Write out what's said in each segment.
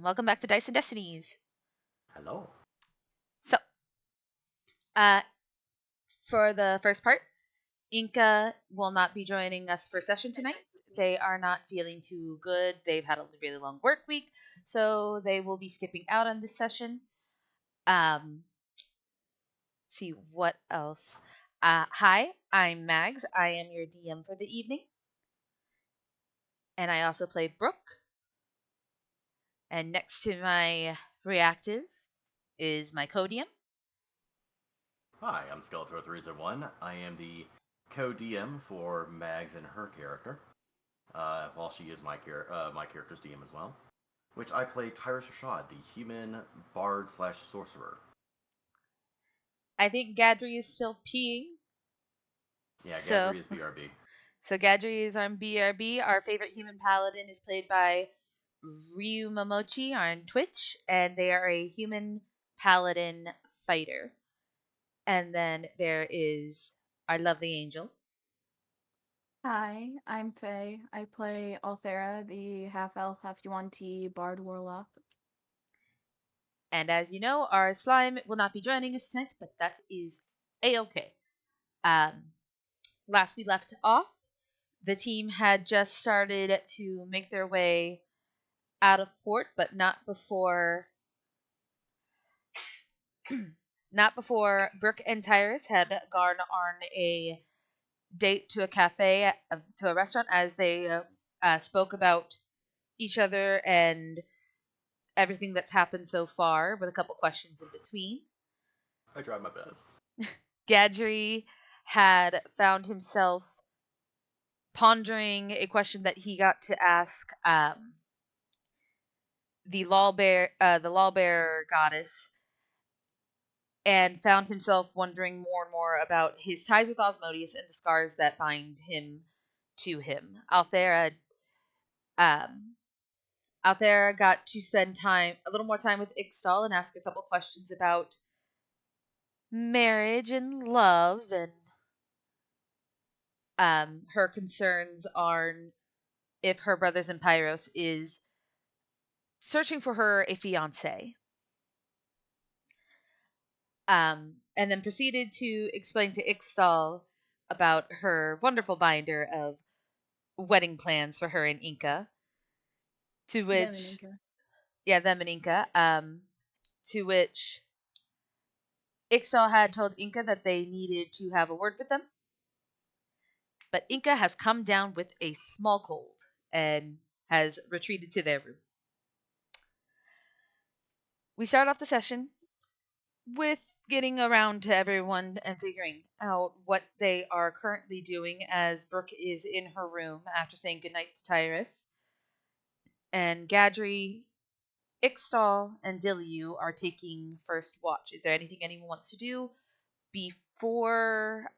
welcome back to Dice and Destinies. Hello. So, uh, for the first part, Inca will not be joining us for session tonight. They are not feeling too good. They've had a really long work week, so they will be skipping out on this session. Um, see what else. Hi, I'm Mags. I am your DM for the evening, and I also play Brooke. And next to my reactive is my co-DM. Hi, I'm Skeletor301. I am the co-DM for Mags and her character, while she is my character's DM as well, which I play Tyrus Rashad, the human bard/sorcerer. I think Gadri is still peeing, Yeah, so Gadri is BRB. So Gadri is on BRB. Our favorite human paladin is played by Ryu Momochi on Twitch, and they are a human paladin fighter. And then there is our lovely angel. Hi, I'm Faye. I play Althera, the half-elf, half-Yuan-Ti bard warlock. And as you know, our slime will not be joining us tonight, but that is a-okay. Last we left off, the team had just started to make their way out of port, but not before not before Brooke and Tyrus had gone on a date to a cafe, to a restaurant, as they spoke about each other and everything that's happened so far, with a couple questions in between. I tried my best. Gadri had found himself pondering a question that he got to ask the Lawbear goddess, and found himself wondering more and more about his ties with Osmodeus and the scars that bind him to him. Um, Althera got to spend a little more time with Ixtal, and ask a couple questions about marriage and love, and her concerns on if her brothers in Pyros is searching for her a fiance. And then proceeded to explain to Ixtal about her wonderful binder of wedding plans for her and Inca. To Them and which, Inca. yeah, them and Inca. To which Ixtal had told Inca that they needed to have a word with them. But Inca has come down with a small cold and has retreated to their room. We start off the session with getting around to everyone and figuring out what they are currently doing, as Brooke is in her room after saying goodnight to Tyrus. And Gadri, Ixtal, and Dilliu are taking first watch. Is there anything anyone wants to do before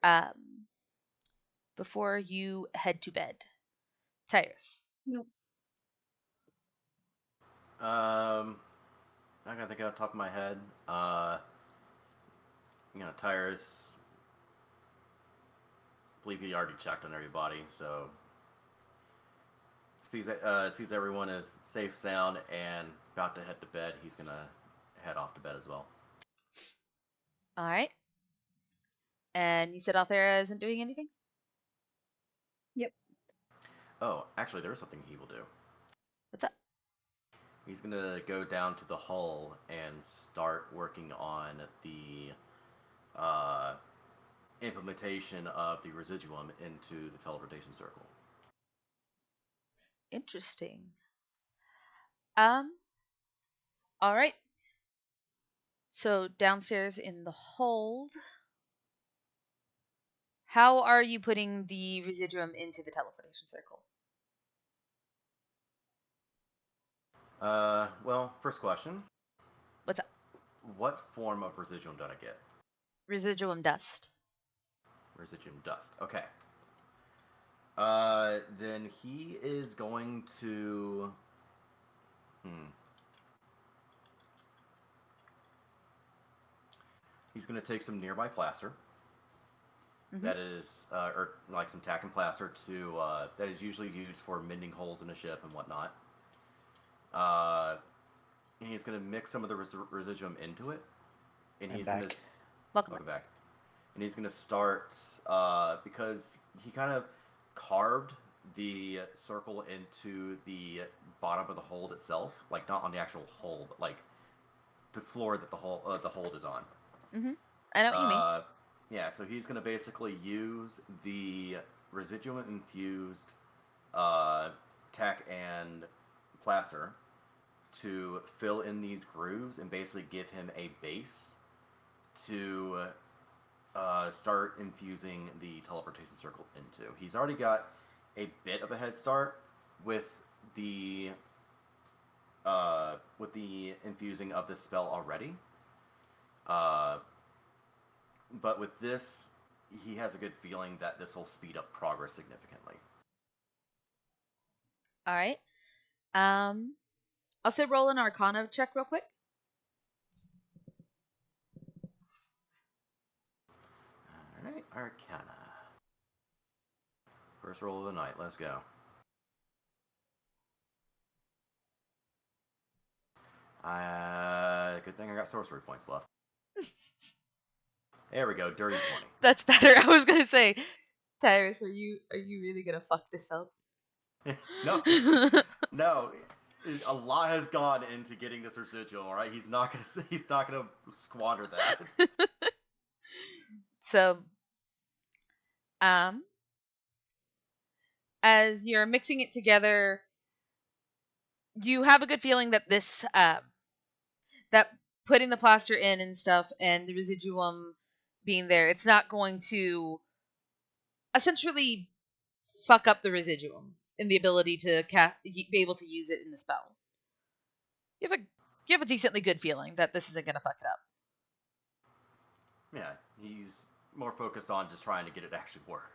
before you head to bed? Tyrus. Nope. I gotta think off the top of my head. Tyrus. I believe he already checked on everybody, so sees everyone is safe, sound, and about to head to bed. He's gonna head off to bed as well. All right. And you said Althera isn't doing anything? Yep. Oh, actually, there is something he will do. What's up? He's gonna go down to the hull and start working on the implementation of the residuum into the teleportation circle. Interesting. Um, all right. So downstairs in the hold, how are you putting the residuum into the teleportation circle? Well, first question. What's up? What form of residuum did I get? Residuum dust. Residuum dust. Okay. Then he is going to. He's going to take some nearby plaster. Mm-hmm. That is, or like some tack and plaster that is usually used for mending holes in a ship and whatnot. he's gonna mix some of the residuum into it, and I'm he's back. gonna Welcome. welcome back, and he's gonna start because he kind of carved the circle into the bottom of the hold itself, like not on the actual hold, but like the floor that the hold is on. I know what you mean. Yeah, so he's gonna basically use the residuum infused tack and plaster to fill in these grooves and basically give him a base to start infusing the teleportation circle into. He's already got a bit of a head start with the infusing of this spell already. But with this, he has a good feeling that this will speed up progress significantly. All right. I'll say roll an Arcana check real quick. All right, Arcana. First roll of the night. Let's go. Good thing I got sorcery points left. There we go, dirty 20. That's better. I was gonna say, Tyrus, are you really gonna fuck this up? No, no. A lot has gone into getting this residual. All right, he's not gonna squander that. So, as you're mixing it together, you have a good feeling that this that putting the plaster in and stuff and the residuum being there, it's not going to essentially fuck up the residuum and the ability to be able to use it in the spell. You have a decently good feeling that this isn't going to fuck it up. Yeah, he's more focused on just trying to get it to actually work.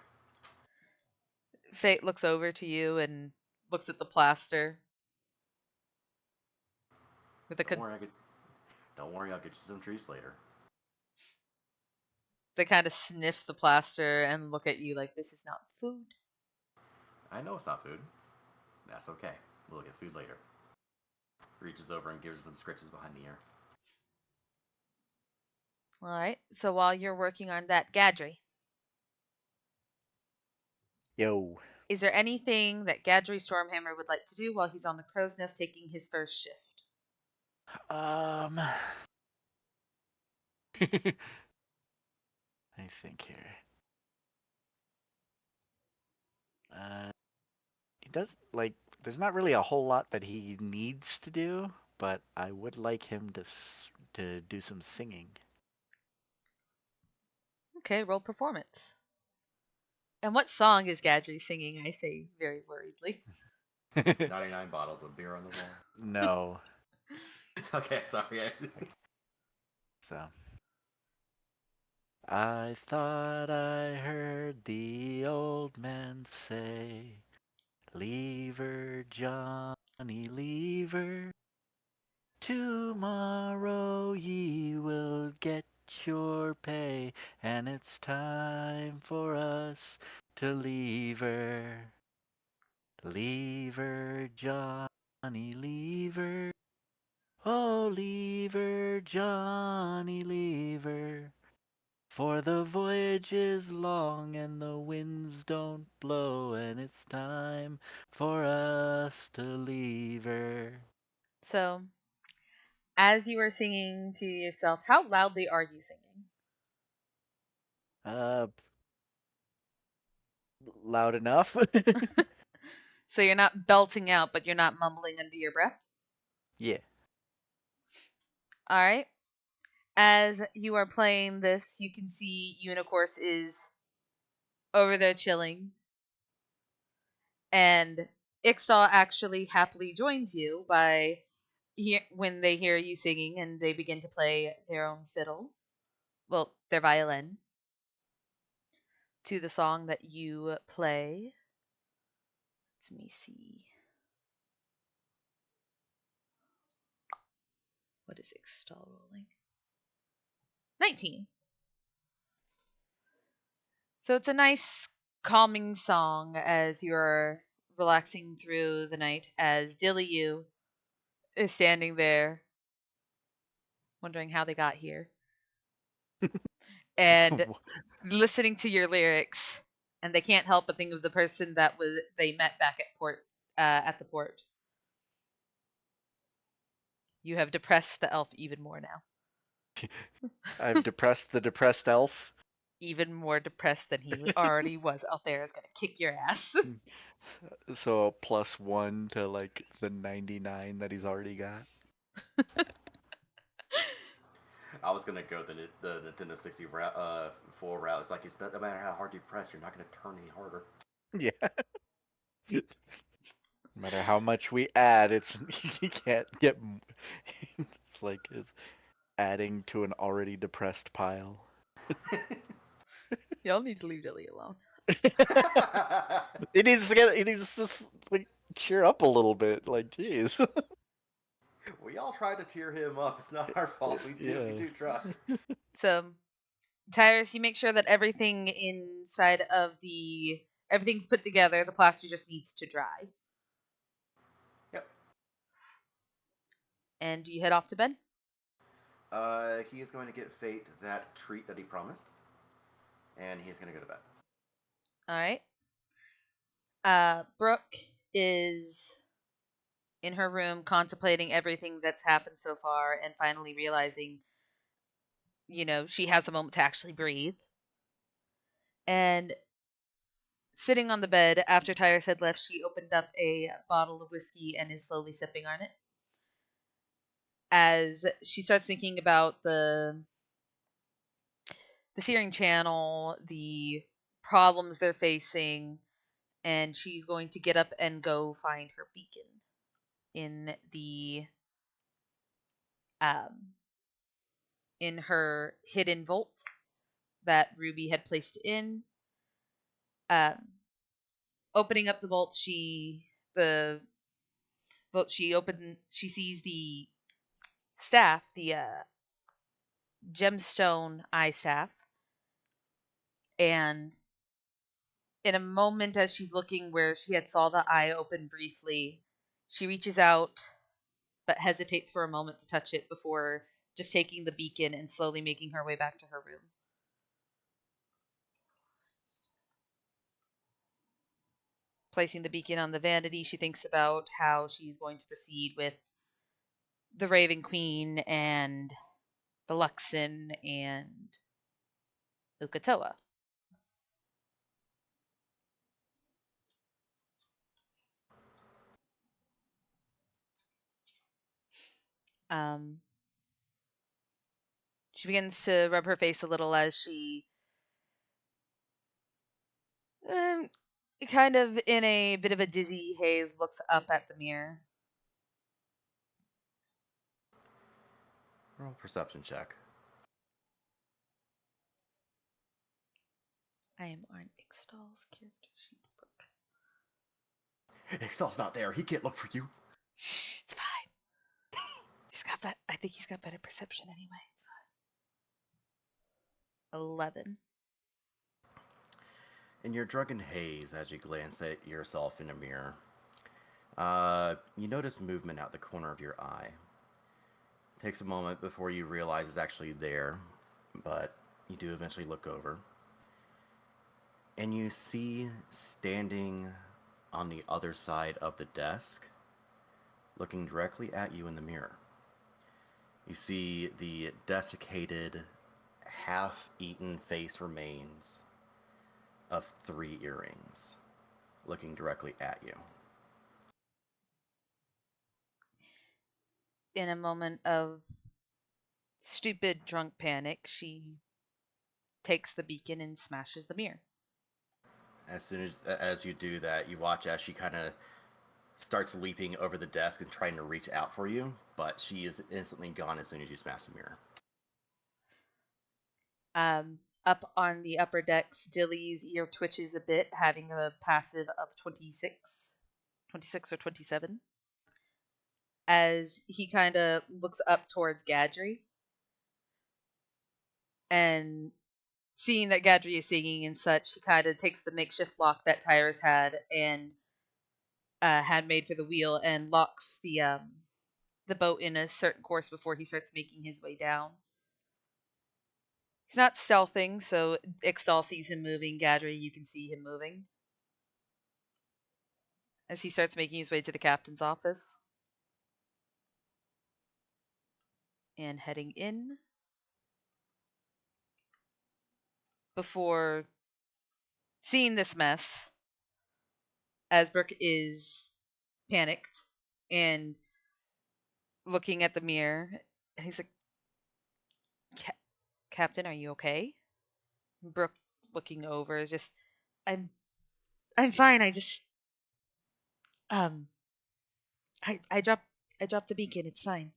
Fate looks over to you and looks at the plaster with a Don't worry, I'll get you some trees later. They kind of sniff the plaster and look at you like, this is not food. I know it's not food. That's okay. We'll get food later. Reaches over and gives him some scratches behind the ear. All right. So while you're working on that, Gadri, Yo. is there anything that Gadri Stormhammer would like to do while he's on the crow's nest taking his first shift? I think here. He does like. There's not really a whole lot that he needs to do, but I would like him to do some singing. Okay, roll performance. And what song is Gadri singing? I say very worriedly. 99 bottles of beer on the wall. No. Okay, sorry. So. I thought I heard the old man say, "Leave her, Johnny, leave her. Tomorrow ye will get your pay, and it's time for us to leave her. Leave her, Johnny, leave her. Oh, leave her, Johnny, leave her. For the voyage is long and the winds don't blow, and it's time for us to leave her." So, as you are singing to yourself, how loudly are you singing? Loud enough. So you're not belting out, but you're not mumbling under your breath? Yeah. All right. As you are playing this, you can see Unicourse is over there chilling. And Ixtal actually happily joins you by when they hear you singing and they begin to play their own fiddle. Well, their violin. To the song that you play. Let me see. What is Ixtal rolling? 19. So it's a nice calming song as you're relaxing through the night as Dilly You is standing there wondering how they got here, and listening to your lyrics, and they can't help but think of the person that they met back at the port. You have depressed the elf even more now. I've depressed the depressed elf. Even more depressed than he already was. Althera's gonna kick your ass. So a +1 to like the 99 that he's already got. I was gonna go the Nintendo 60 full route. It's like no matter how hard you press, you're not gonna turn any harder. Yeah. No matter how much we add, it's you can't get. It's like it's adding to an already depressed pile. Y'all need to leave Dilly alone. It needs to get. It needs to just like cheer up a little bit. Like, jeez. We all try to cheer him up. It's not our fault. We do try. So, Tyrus, you make sure that everything inside of everything's put together. The plaster just needs to dry. Yep. And do you head off to bed? He is going to get Fate that treat that he promised, and he's going to go to bed. All right. Brooke is in her room contemplating everything that's happened so far and finally realizing, she has a moment to actually breathe. And sitting on the bed after Tyrus had left, she opened up a bottle of whiskey and is slowly sipping on it. As she starts thinking about the Searing Channel, the problems they're facing, and she's going to get up and go find her beacon in in her hidden vault that Ruby had placed in. Opening up the vault, she sees the staff, the gemstone eye staff, and in a moment as she's looking where she had saw the eye open briefly, she reaches out but hesitates for a moment to touch it before just taking the beacon and slowly making her way back to her room. Placing the beacon on the vanity, she thinks about how she's going to proceed with the Raven Queen and the Luxon and Ukatoa. She begins to rub her face a little as she, kind of in a bit of a dizzy haze, looks up at the mirror. Roll perception check. I am on Ixtal's character sheet book. Excel's not there. He can't look for you. Shh, it's fine. I think he's got better perception anyway. It's fine. 11. In your drunken haze, as you glance at yourself in a mirror, you notice movement out the corner of your eye. It takes a moment before you realize it's actually there, but you do eventually look over. And you see standing on the other side of the desk, looking directly at you in the mirror. You see the desiccated, half-eaten face remains of 3 earrings, looking directly at you. In a moment of stupid drunk panic, she takes the beacon and smashes the mirror. As soon as you do that, you watch as she kind of starts leaping over the desk and trying to reach out for you, but she is instantly gone as soon as you smash the mirror. Up on the upper decks, Dilly's ear twitches a bit, having a passive of 26 or 27, as he kind of looks up towards Gadri, and seeing that Gadri is singing and such, he kind of takes the makeshift lock that Tyrus had and had made for the wheel and locks the the boat in a certain course before he starts making his way down. He's not stealthing, so Ixtal sees him moving. Gadri, you can see him moving as he starts making his way to the captain's office and heading in before seeing this mess. Asbrook is panicked and looking at the mirror, and he's like, "Captain, are you okay?" Brooke, looking over, is just, "I'm, I'm fine. I just, um, I dropped the beacon. It's fine.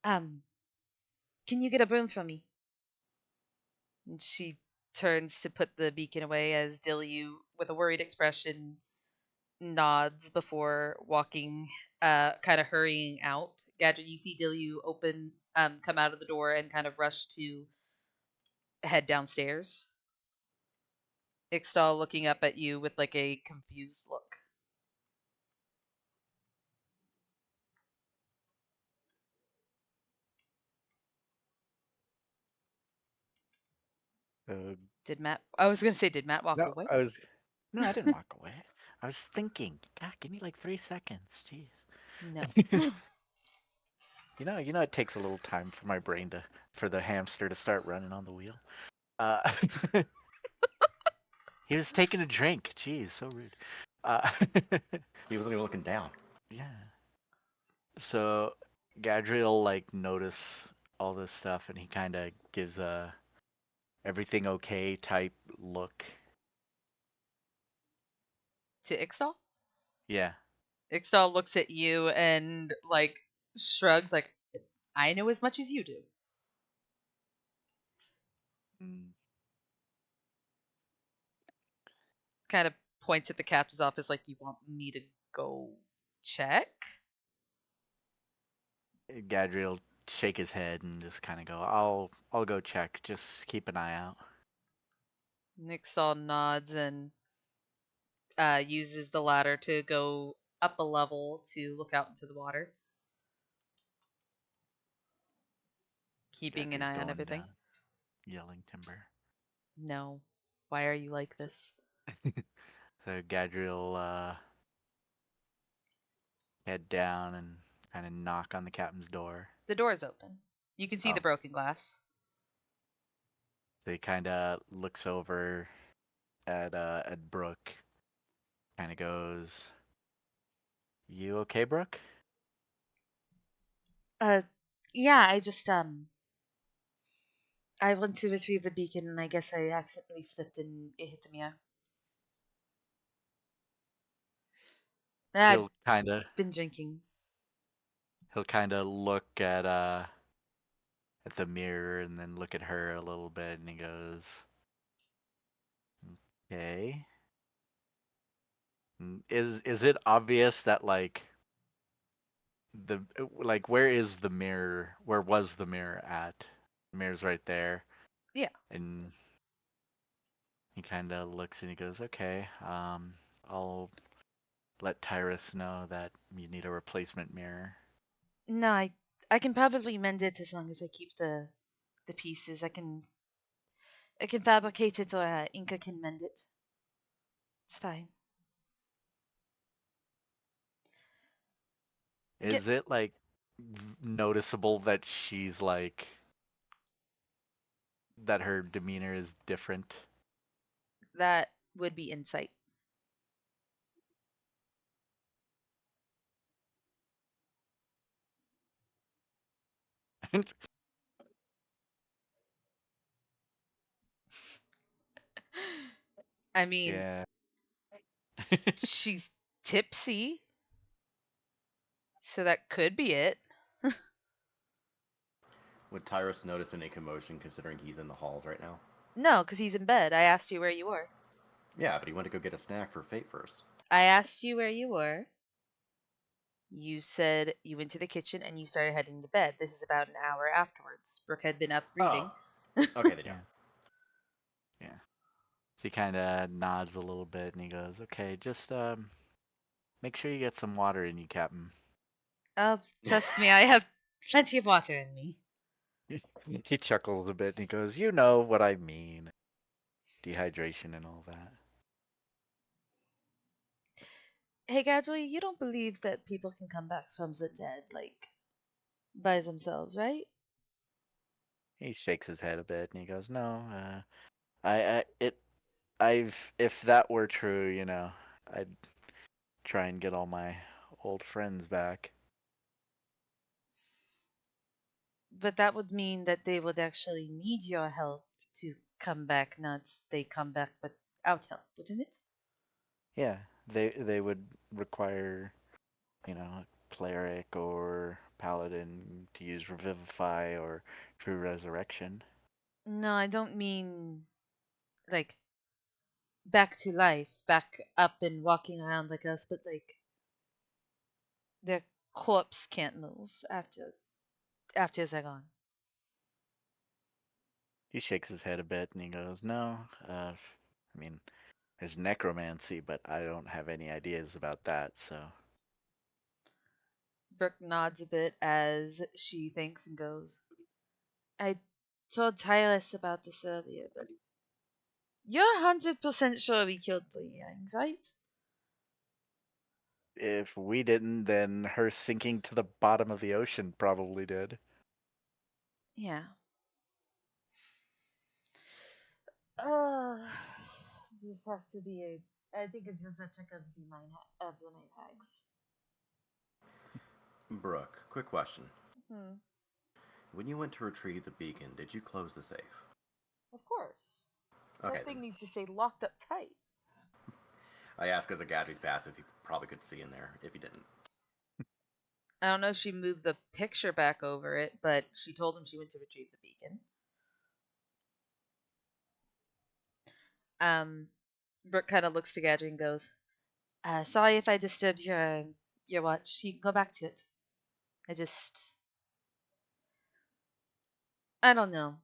Um, can you get a broom for me?" And she turns to put the beacon away as Dilly, with a worried expression, nods before walking, kind of hurrying out. Gadget, you see Dilly come out of the door and kind of rush to head downstairs. Ixtal looking up at you with like a confused look. Uh, Did Matt? I was gonna say, did Matt walk no, away? no, I didn't walk away. I was thinking. God, give me like 3 seconds. Jeez. No. It takes a little time for my brain for the hamster to start running on the wheel. He was taking a drink. Jeez, so rude. Uh, He wasn't even looking down. yeah. So Gadriel like notice all this stuff, and he kind of gives a everything okay type look. To Ixtal? Yeah. Ixtal looks at you and like shrugs, like, "I know as much as you do." Mm. Kind of points at the captain's office, like, "You want me to go check?" Gadriel shake his head and just kind of go, "I'll go check. Just keep an eye out." Ixtal nods and uses the ladder to go up a level to look out into the water, keeping an Gadriel's eye on going everything. down, yelling timber. No. Why are you like So, this? so Gadriel head down and kind of knock on the captain's door. The door's open. You can see the Oh, broken glass. so he kind of looks over at Brooke, kind of goes, "You okay, Brooke?" Uh, yeah, I went to retrieve the beacon and I guess I accidentally slipped and it hit the mirror. I've He'll kind of been drinking. he'll kind of look at the mirror and then look at her a little bit, and he goes, "Okay." Is it obvious that where is the mirror? Where was the mirror at? The mirror's right there, Yeah. and he kind of looks and he goes, "Okay, I'll let Tyrus know that you need a replacement mirror." No, I can probably mend it as long as I keep the pieces. I can fabricate it or Inca can mend it. It's fine. Get Is it like noticeable that she's like that her demeanor is different? that would be insight. I mean, Yeah. she's tipsy, so that could be it. Would Tyrus notice any commotion considering he's in the halls right now? No, because he's in bed. I asked you where you were. Yeah, but he went to go get a snack for Fate first. I asked you where you were. You said you went to the kitchen and you started heading to bed. This is about an hour afterwards. Brooke had been up Oh, reading. okay then. Yeah. Yeah. She kind of nods a little bit and he goes, "Okay, just make sure you get some water in you, Captain." Oh, trust me, I have plenty of water in me. He chuckles a bit and he goes, "You know what I mean. Dehydration and all that." Hey, Gadri, you don't believe that people can come back from the dead, like, by themselves, right? He shakes his head a bit and he goes, "No, if that were true, I'd try and get all my old friends back." But that would mean that they would actually need your help to come back, not they come back without help, wouldn't it? Yeah, they would require, a cleric or paladin to use revivify or true resurrection. No, I don't mean, like, back to life, back up and walking around like us, but, like, their corpse can't move after they're gone. He shakes his head a bit and he goes, "No, I mean, there's necromancy, but I don't have any ideas about that, so." Brooke nods a bit as she thinks and goes, I told Tyrus about this earlier, but you're 100% sure we killed the Yangs, right? If we didn't, then her sinking to the bottom of the ocean probably did. Yeah. Uh, this has to be I think it's just a trick of the night hags. Brooke, quick question. Hmm. When you went to retrieve the beacon, did you close the safe? Of course. Okay, That thing then. needs to stay locked up tight. I asked as a Gadri's passive, he probably could see in there if he didn't. I don't know if she moved the picture back over it, but she told him she went to retrieve the beacon. Um, Brooke kind of looks to Gadri and goes, sorry if I disturbed your watch. You can go back to it. I just, I don't know.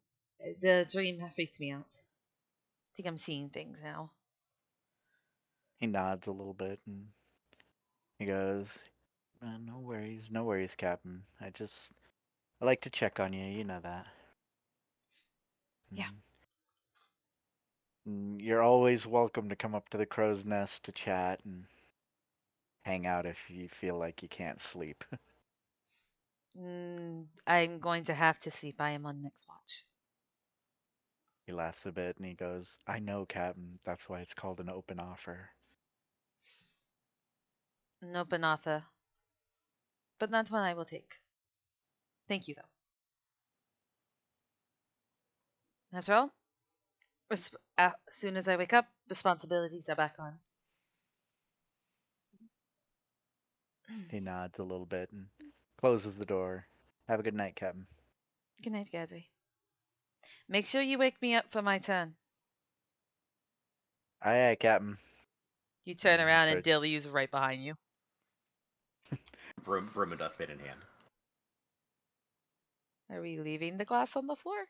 The dream freaked me out. I think I'm seeing things now. He nods a little bit and he goes, "No worries, no worries, Captain. I like to check on you, you know that. Yeah. Mm, you're always welcome to come up to the crow's nest to chat and hang out if you feel like you can't sleep." I'm going to have to sleep. I am on next watch. He laughs a bit and he goes, "I know, Captain. That's why it's called an open offer." An open offer, but not one I will take. Thank you, though. After all, as soon as I wake up, responsibilities are back on. He nods a little bit and closes the door. "Have a good night, Captain." Good night, Gadri. Make sure you wake me up for my turn. Aye, aye, Captain. You turn He around and starts. Dilly's right behind you. Broom and dustpan in hand. Are we leaving the glass on the floor?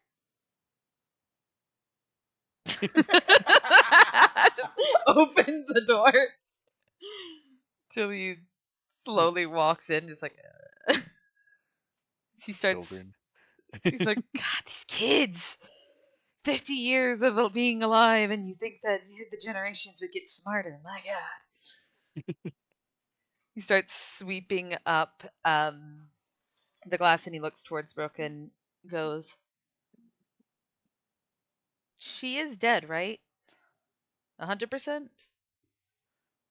Open the door. Dilly slowly walks in, just like he starts. Children. He's like, God, these kids. 50 years of being alive, and you think that the generations would get smarter. My God. He starts sweeping up the glass and he looks towards Brooke and goes, She is dead, right? 100%?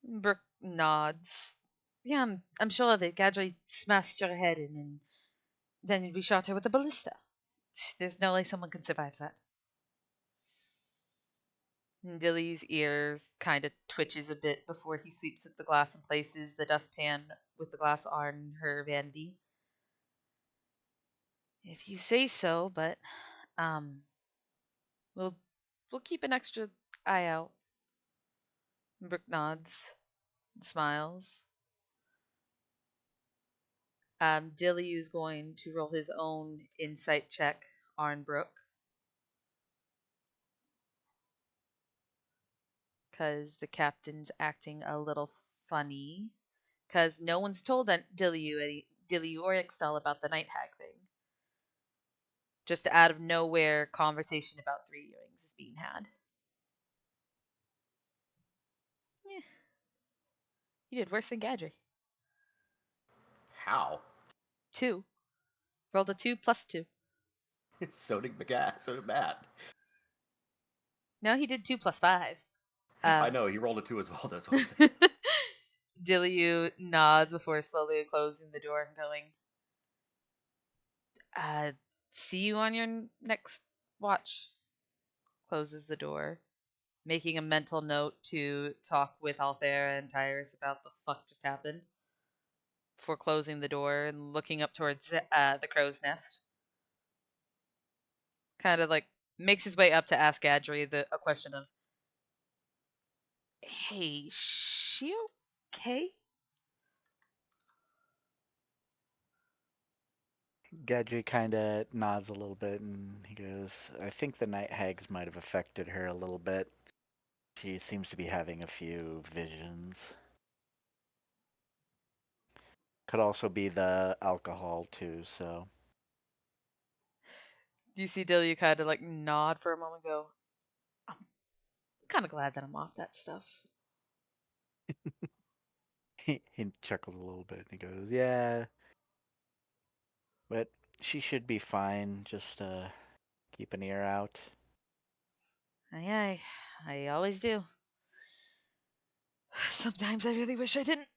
Brooke nods. Yeah, I'm sure of it. Gadri smashed her head in, and then we shot her with a ballista. There's no way someone can survive that. And Dilly's ears kind of twitches a bit before he sweeps up the glass and places the dustpan with the glass on her vanity. If you say so, but um, we'll we'll keep an extra eye out. Brooke nods, and smiles. Dilly is going to roll his own insight check on Brooke because the captain's acting a little funny. Because no one's told Dilly or Ixtal about the night hag thing. Just out of nowhere, conversation about three earrings is being had. Eh, you did worse than Gadri. How? 2. Rolled a 2 plus 2. So did Matt. No, he did 2 plus 5. I know, he rolled a 2 as well, that's what I'm saying. Dilly nods before slowly closing the door and going, see you on your next watch. Closes the door, making a mental note to talk with Althera and Tyrus about the fuck just happened before closing the door and looking up towards the crow's nest. Kind of like makes his way up to ask Gadri a question of, hey, she okay? Gadri kind of nods a little bit and he goes, I think the night hags might have affected her a little bit. She seems to be having a few visions. Could also be the alcohol too, so. Do you see Dilly kind of like nod for a moment and go, I'm kind of glad that I'm off that stuff. He chuckles a little bit and he goes, yeah. But she should be fine, just keep an ear out. Aye, I always do. Sometimes I really wish I didn't.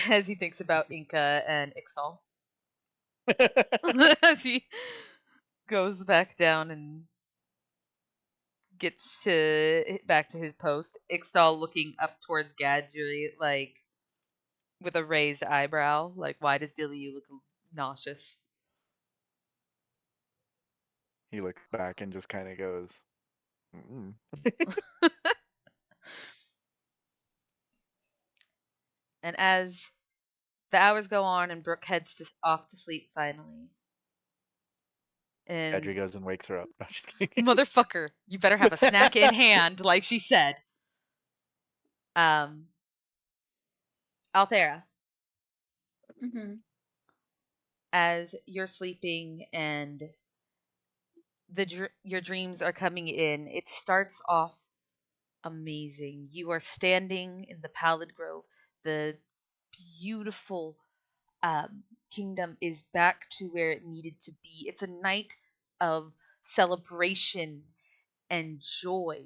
As he thinks about Inca and Ixal. As he goes back down and gets back to his post, Ixtal looking up towards Gadri, like with a raised eyebrow. Like, why does Dilly look nauseous? He looks back and just kind of goes, mm. And as the hours go on and Brooke heads off to sleep finally. And Gadri goes and wakes her up. motherfucker, you better have a snack in hand, like she said. Althera, Mm-hmm. as you're sleeping and your dreams are coming in, it starts off amazing. You are standing in the Pallid Grove. The beautiful kingdom is back to where it needed to be. It's a night of celebration and joy.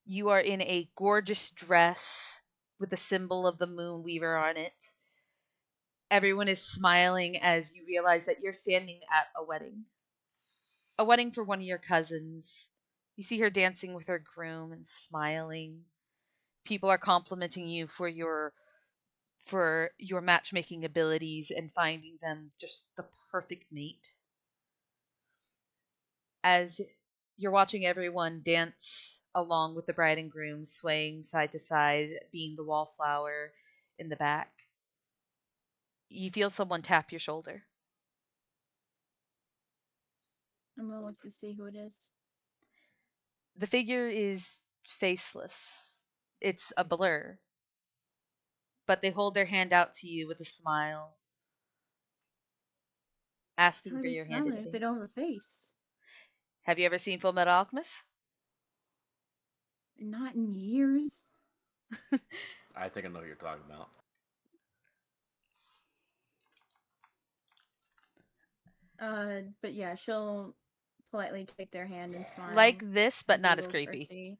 You are in a gorgeous dress with the symbol of the moon weaver on it. Everyone is smiling as you realize that you're standing at a wedding. A wedding for one of your cousins. You see her dancing with her groom and smiling. People are complimenting you for your matchmaking abilities and finding them just the perfect mate. As you're watching everyone dance along with the bride and groom, swaying side to side, being the wallflower in the back, you feel someone tap your shoulder. I'm gonna look to see who it is. The figure is faceless. It's a blur. But they hold their hand out to you with a smile, How asking are for they your hand in smiling if they don't have a things. face? Have you ever seen Full Metal Alchemist? Not in years. I think I know what you're talking about. But yeah, she'll politely take their hand and smile. Like this, but and do a not as little creepy. curtsy.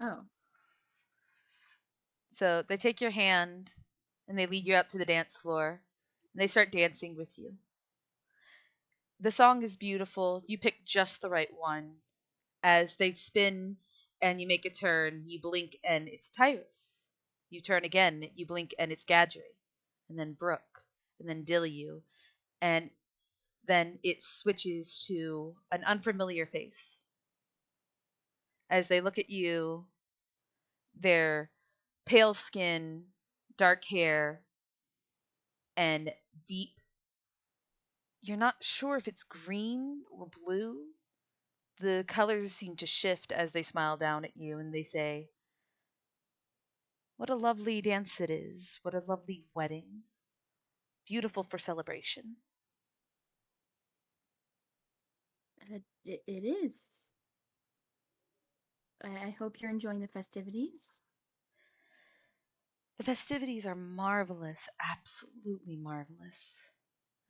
Oh. So they take your hand and they lead you out to the dance floor and they start dancing with you. The song is beautiful. You pick just the right one. As they spin and you make a turn, you blink and it's Tyrus. You turn again, you blink and it's Gadri. And then Brooke. And then Dilliu. And then it switches to an unfamiliar face. As they look at you, their pale skin, dark hair, and deep. You're not sure if it's green or blue. The colors seem to shift as they smile down at you and they say, What a lovely dance it is. What a lovely wedding. Beautiful for celebration. It is. I hope you're enjoying the festivities. The festivities are marvelous, absolutely marvelous.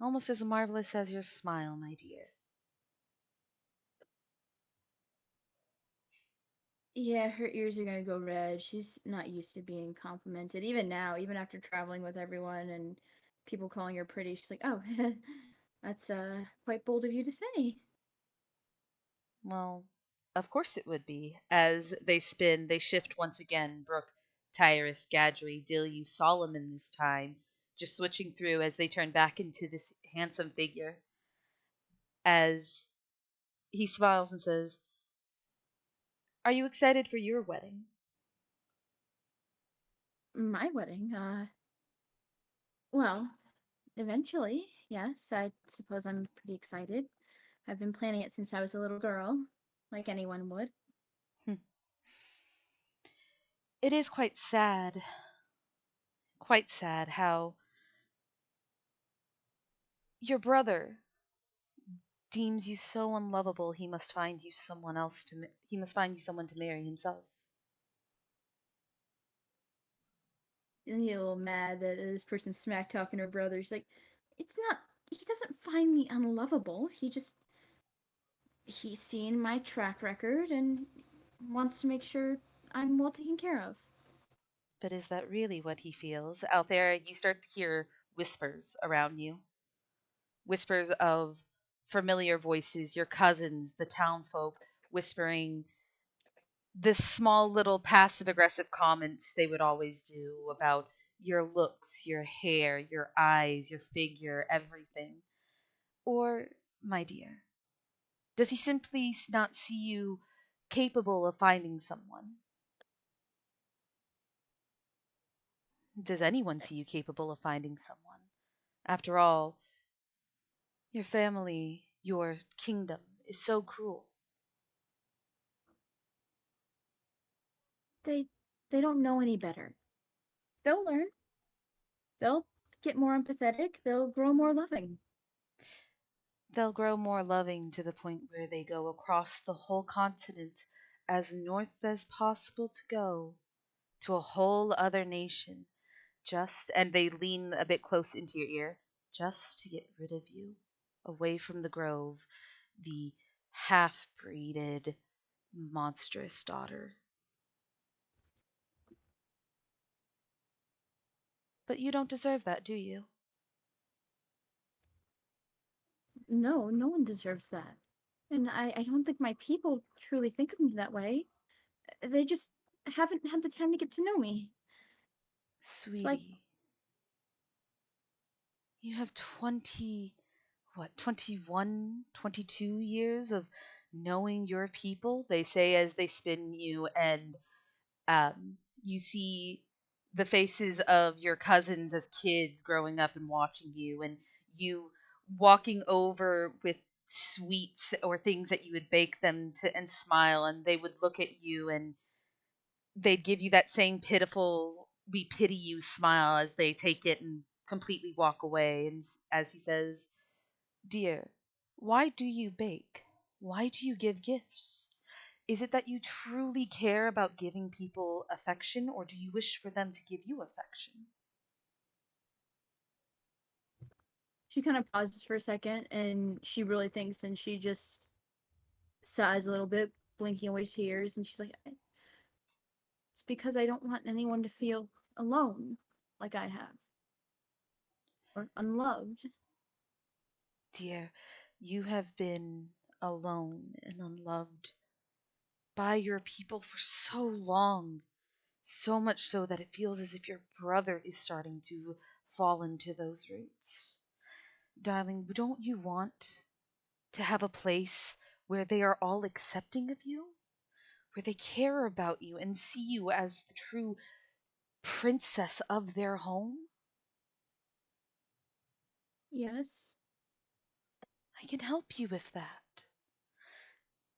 Almost as marvelous as your smile, my dear. Yeah, her ears are gonna go red. She's not used to being complimented. Even now, even after traveling with everyone and people calling her pretty, she's like, "Oh, that's quite bold of you to say." Well, of course it would be. As they spin, they shift once again. Brooke, Tyrus, Gadri, Dilyu, Solomon this time, just switching through as they turn back into this handsome figure. As he smiles and says, "Are you excited for your wedding?" My wedding, well, eventually, yes. I suppose I'm pretty excited. I've been planning it since I was a little girl, like anyone would. It is quite sad how your brother deems you so unlovable he must find you he must find you someone to marry himself. And you get a little mad that this person smack talking her brother. She's like, it's not. He doesn't find me unlovable. He's seen my track record and wants to make sure I'm well taken care of. But is that really what he feels? Out there, you start to hear whispers around you, whispers of familiar voices, your cousins, the town folk, whispering this small little passive aggressive comments they would always do about your looks, your hair, your eyes, your figure, everything. Or, my dear, does he simply not see you capable of finding someone? Does anyone see you capable of finding someone? After all, your family, your kingdom is so cruel. They they don't know any better. They'll learn. They'll get more empathetic. They'll grow more loving. They'll grow more loving to the point where they go across the whole continent as north as possible to go to a whole other nation, just, and they lean a bit close into your ear, just to get rid of you, away from the grove, the half breeded, monstrous daughter. But you don't deserve that, do you? No, no one deserves that. And I don't think my people truly think of me that way. They just haven't had the time to get to know me. It's like, Sweetie, you have 20, what, 21, 22 years of knowing your people, they say as they spin you, and you see the faces of your cousins as kids growing up and watching you, and you walking over with sweets or things that you would bake them to and smile, and they would look at you and they'd give you that same pitiful we pity you smile as they take it and completely walk away. And as he says, "Dear, why do you bake? Why do you give gifts? Is it that you truly care about giving people affection, or do you wish for them to give you affection?" she kind of pauses for a second and she really thinks and she just sighs a little bit, blinking away tears. And she's like, it's because I don't want anyone to feel alone like I have or unloved. Dear, you have been alone and unloved by your people for so long, so much so that it feels as if your brother is starting to fall into those roots. Darling, don't you want to have a place where they are all accepting of you? Where they care about you and see you as the true princess of their home? Yes. I can help you with that.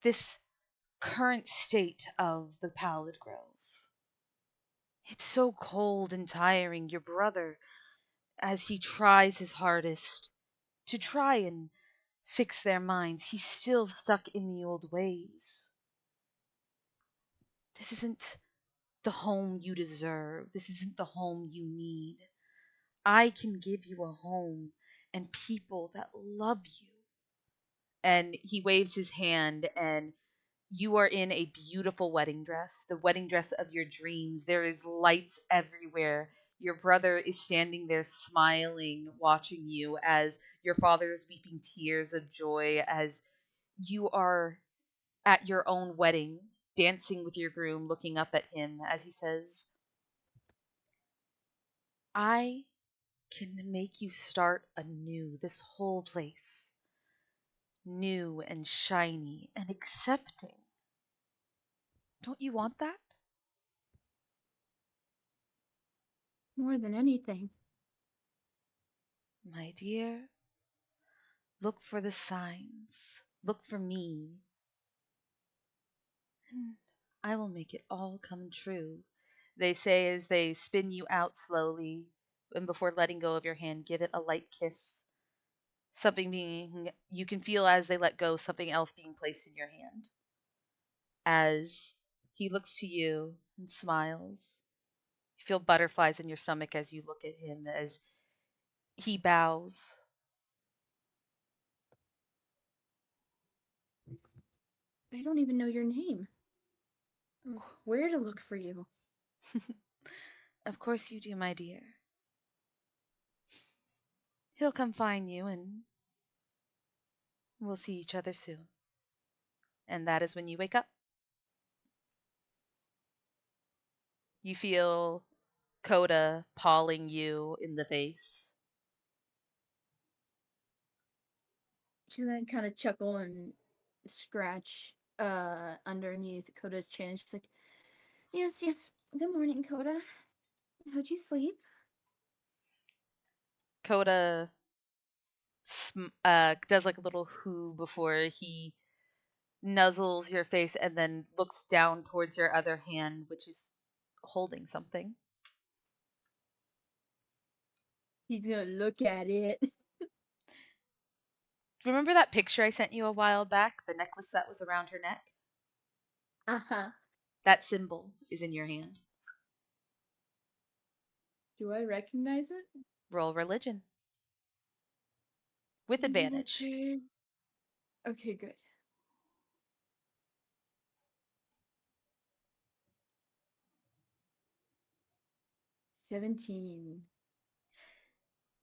This current state of the Pallid Grove, It's so cold and tiring. Your brother, as he tries his hardest to try and fix their minds, he's still stuck in the old ways. This isn't the home you deserve. This isn't the home you need. I can give you a home and people that love you. And he waves his hand, and you are in a beautiful wedding dress, the wedding dress of your dreams. There is lights everywhere. Your brother is standing there smiling, watching you as your father is weeping tears of joy as you are at your own wedding, dancing with your groom, looking up at him as he says, I can make you start anew this whole place, new and shiny and accepting. Don't you want that? More than anything. My dear, look for the signs. Look for me. And I will make it all come true. They say as they spin you out slowly, and before letting go of your hand, give it a light kiss. Something being, you can feel as they let go, something else being placed in your hand. As he looks to you and smiles, you feel butterflies in your stomach as you look at him, as he bows. I don't even know your name. Where to look for you? Of course you do, my dear. He'll come find you and we'll see each other soon. And that is when you wake up. You feel Coda pawing you in the face. She's gonna kind of chuckle and scratch underneath Coda's chin. She's like, "Yes, yes. Good morning, Coda. How'd you sleep?" Coda does like a little who before he nuzzles your face and then looks down towards your other hand, which is holding something. He's gonna look at it. Remember that picture I sent you a while back? The necklace that was around her neck? Uh-huh. That symbol is in your hand. Do I recognize it? Roll religion. With advantage. Okay. Okay, good. $17.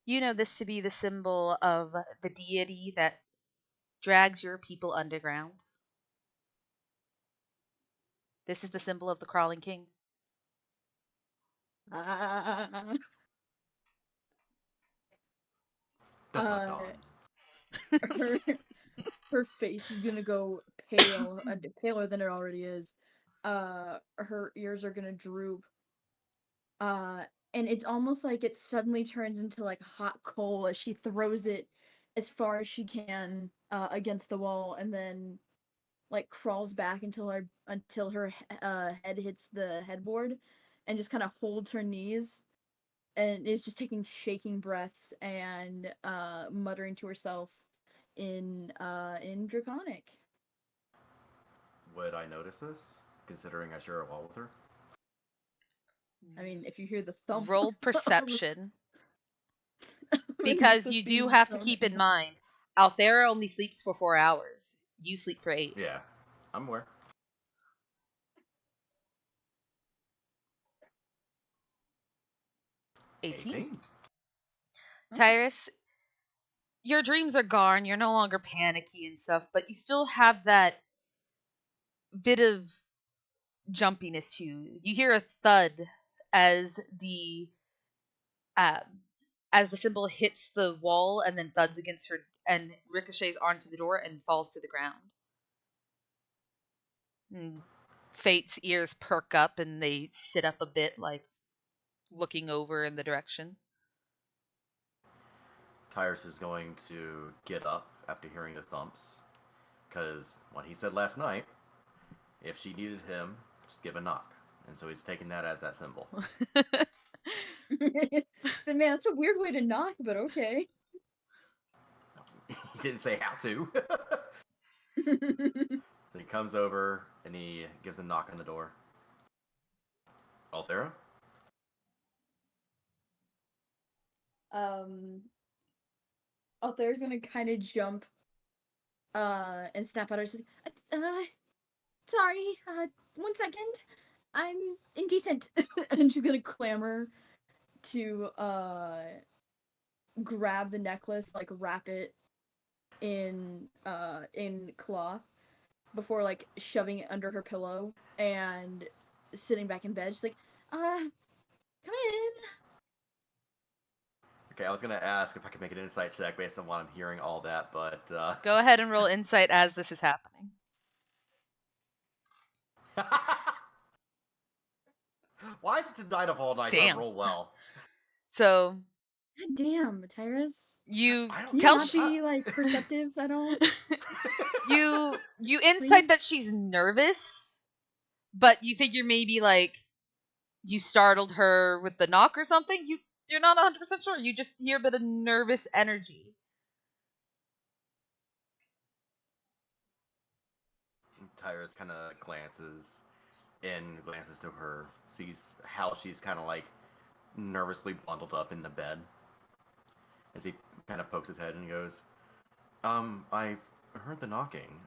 You know this to be the symbol of the deity that drags your people underground. This is the symbol of the crawling king. Ah. Dun, dun, Uh, dun. her her face is gonna go pale, paler than it already is. Her ears are gonna droop. Uh, and it's almost like it suddenly turns into like hot coal as she throws it as far as she can against the wall, and then like crawls back until her head hits the headboard, and just kind of holds her knees, and is just taking shaking breaths and muttering to herself in Draconic. Would I notice this, considering I share a wall with her? I mean, if you hear the thump, Roll perception. of Because this you do being have to thrown keep in. in mind, Althera only sleeps for 4 hours. You sleep for 8. Yeah, I'm aware. 18. 18. Tyrus, your dreams are gone. You're no longer panicky and stuff, but you still have that bit of jumpiness to you. You hear a thud as the uh, as the symbol hits the wall and then thuds against her and ricochets onto the door and falls to the ground. And Fate's ears perk up and they sit up a bit, like looking over in the direction. Tyrus is going to get up after hearing the thumps, because what he said last night, if she needed him, just give a knock, And so he's taking that as that symbol. So man, that's a weird way to knock, but okay. He didn't say how to. So he comes over and he gives a knock on the door. Althera? Althera's gonna kind of jump and snap at her. She's like, sorry, 1 second. I'm indecent. And she's gonna clamor to grab the necklace, like wrap it in cloth before like shoving it under her pillow and sitting back in bed. She's like, come in. Okay, I was gonna ask if I could make an insight check based on what I'm hearing all that, but Go ahead and roll insight as this is happening. Why is it tonight of all nights I Damn. roll well? So God damn, Tyrus. you I don't Can you tell not be like perceptive at all? you insight that she's nervous, but you figure maybe like you startled her with the knock or something. You're not 100% sure. You just hear a bit of nervous energy. Tyrus kind of glances to her, sees how she's kind of like nervously bundled up in the bed. As he kind of pokes his head and goes, I heard the knocking.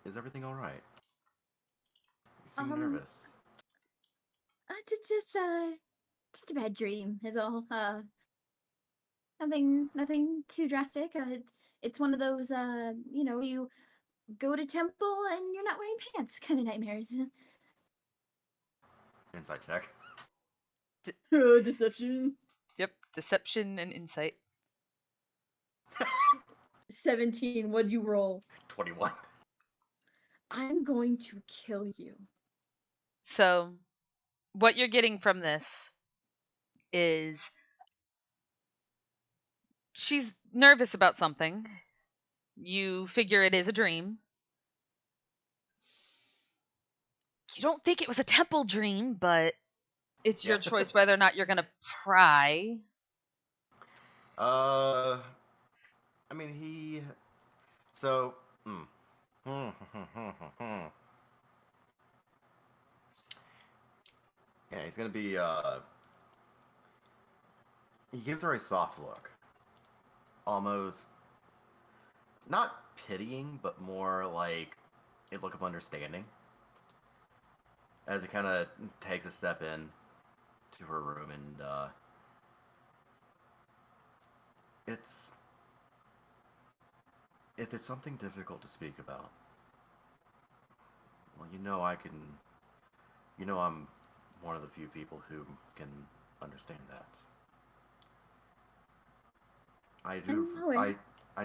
Is everything all right? You seem nervous. Just a bad dream is all. Nothing too drastic. It's one of those, you go to temple and you're not wearing pants kind of nightmares. Insight check. Deception. Yep, deception and insight. 17. What'd you roll? 21. I'm going to kill you. So, what you're getting from this is she's nervous about something. You figure it is a dream. You don't think it was a temple dream, but it's your choice whether or not you're going to pry. I mean, so, yeah, he's gonna be, he gives her a soft look. Almost, not pitying, but more like a look of understanding. As he kind of takes a step in to her room and, if it's something difficult to speak about, well, I'm one of the few people who can understand that. I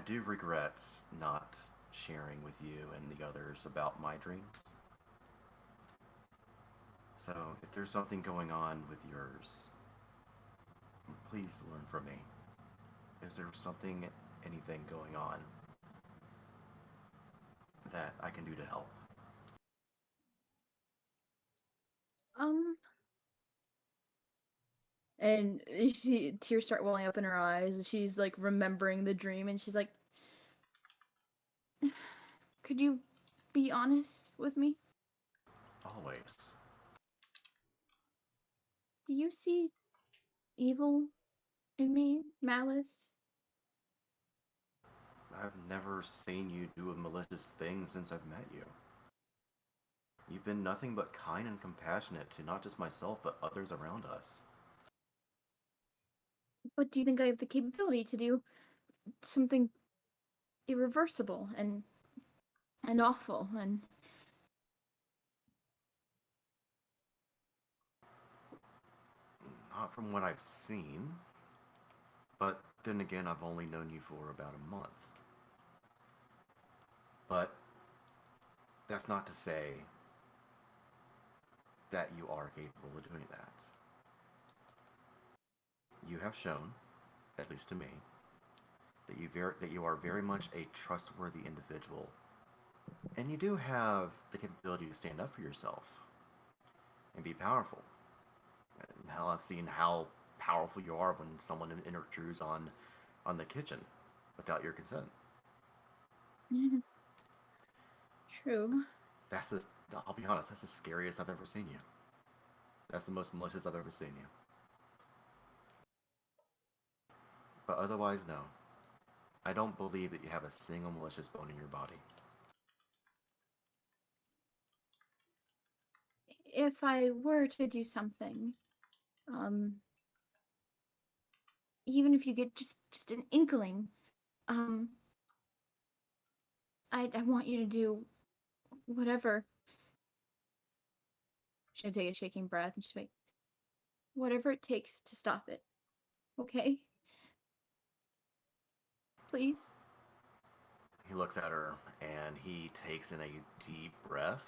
do regret not sharing with you and the others about my dreams. So, if there's something going on with yours, please learn from me. Is there anything going on that I can do to help? And tears start welling up in her eyes. She's like remembering the dream, and she's like, "Could you be honest with me? Always. Do you see evil in me, malice?" I've never seen you do a malicious thing since I've met you. You've been nothing but kind and compassionate to not just myself, but others around us. But do you think I have the capability to do something irreversible and awful and Not from what I've seen, but then again, I've only known you for about a month. But that's not to say that you are capable of doing that. You have shown, at least to me, that you are very much a trustworthy individual, and you do have the capability to stand up for yourself. and be powerful. And hell, I've seen how powerful you are when someone intrudes on the kitchen without your consent. True. That's the. I'll be honest. That's the scariest I've ever seen you. That's the most malicious I've ever seen you. But otherwise, no. I don't believe that you have a single malicious bone in your body. If I were to do something, um, even if you get just an inkling, um, I want you to do whatever. She's gonna take a shaking breath and she's like, whatever it takes to stop it. Okay? Please? He looks at her and he takes in a deep breath,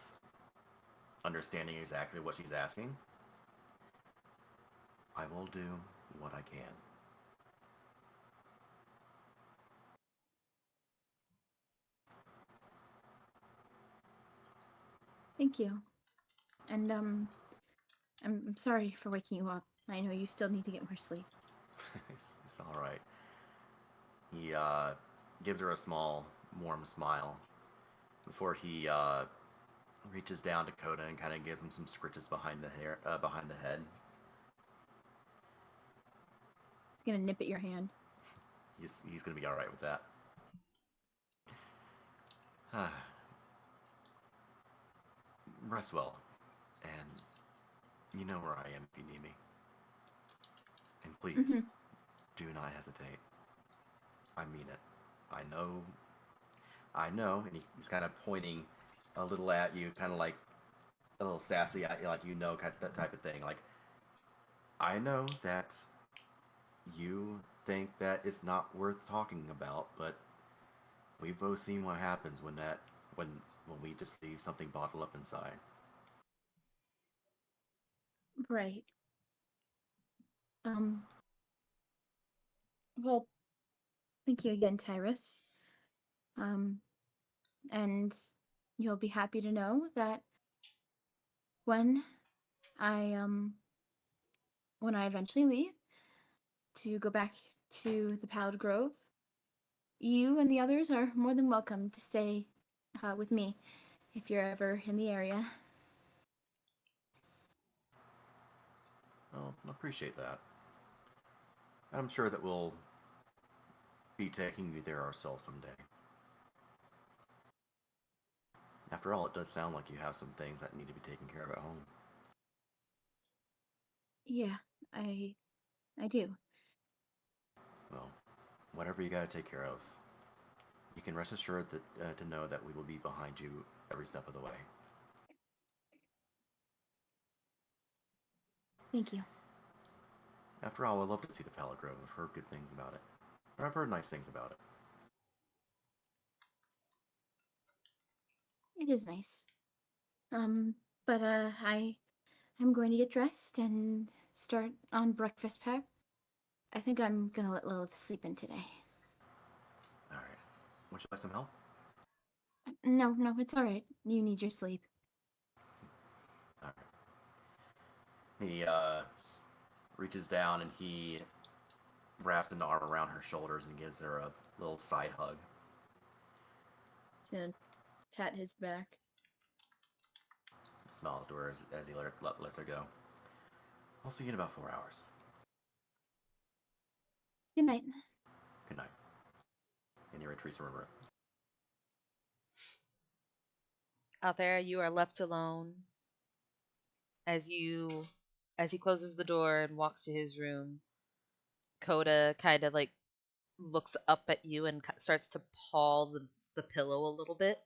understanding exactly what she's asking. I will do what I can. Thank you. And I'm sorry for waking you up. I know you still need to get more sleep. It's all right. He gives her a small, warm smile before he reaches down to Coda and kind of gives him some scritches behind the head. He's gonna nip at your hand. He's gonna be all right with that. Rest well, and you know where I am if you need me. And please, do not hesitate. I mean it. I know. I know. And he's kind of pointing a little at you, kind of like a little sassy at you, like you know, kind of that type of thing. Like, I know that you think that it's not worth talking about, but we've both seen what happens when when we just leave something bottled up inside. Right. Well, thank you again, Tyrus. Um, and you'll be happy to know that when I when I eventually leave to go back to the Pallid Grove, you and the others are more than welcome to stay with me if you're ever in the area. Well, I appreciate that. I'm sure that we'll be taking you there ourselves someday. After all, it does sound like you have some things that need to be taken care of at home. Yeah, I do. Well, whatever you gotta take care of, you can rest assured that to know that we will be behind you every step of the way. Thank you. After all, I'd love to see the Pallet Grove. I've heard good things about it. Or I've heard nice things about it. It is nice. But I'm going to get dressed and start on breakfast prep. I think I'm gonna let Lilith sleep in today. Alright. Would you like some help? No, it's all right. You need your sleep. Alright. He reaches down and he wraps an arm around her shoulders and gives her a little side hug. She's gonna pat his back. Smiles to her as he lets her go. I'll see you in about 4 hours. Good night. Good night. And he retreats from her room. Althea, you are left alone as you as he closes the door and walks to his room. Coda kind of like looks up at you and starts to paw the pillow a little bit.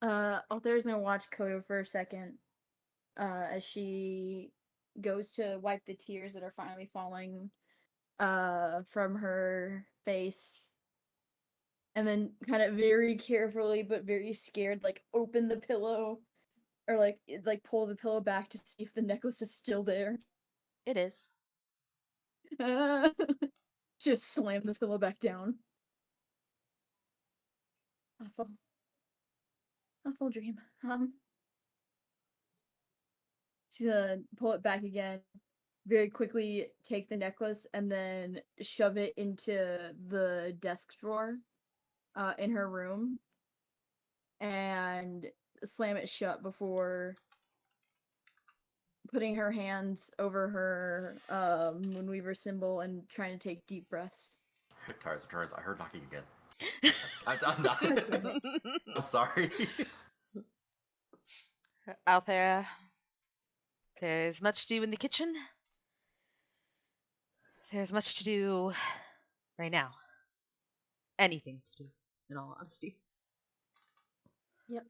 Althera's gonna watch Kodo for a second, as she goes to wipe the tears that are finally falling, from her face, and then kind of very carefully but very scared, like open the pillow, or like pull the pillow back to see if the necklace is still there. It is. Just slam the pillow back down. Awful. A full dream. She's gonna pull it back again, very quickly take the necklace and then shove it into the desk drawer in her room and slam it shut before putting her hands over her Moonweaver symbol and trying to take deep breaths. Tires returns. I heard knocking again. I'm not. God damn it. I'm sorry. Althea, there's much to do in the kitchen. There's much to do right now. Anything to do, in all honesty. Yep.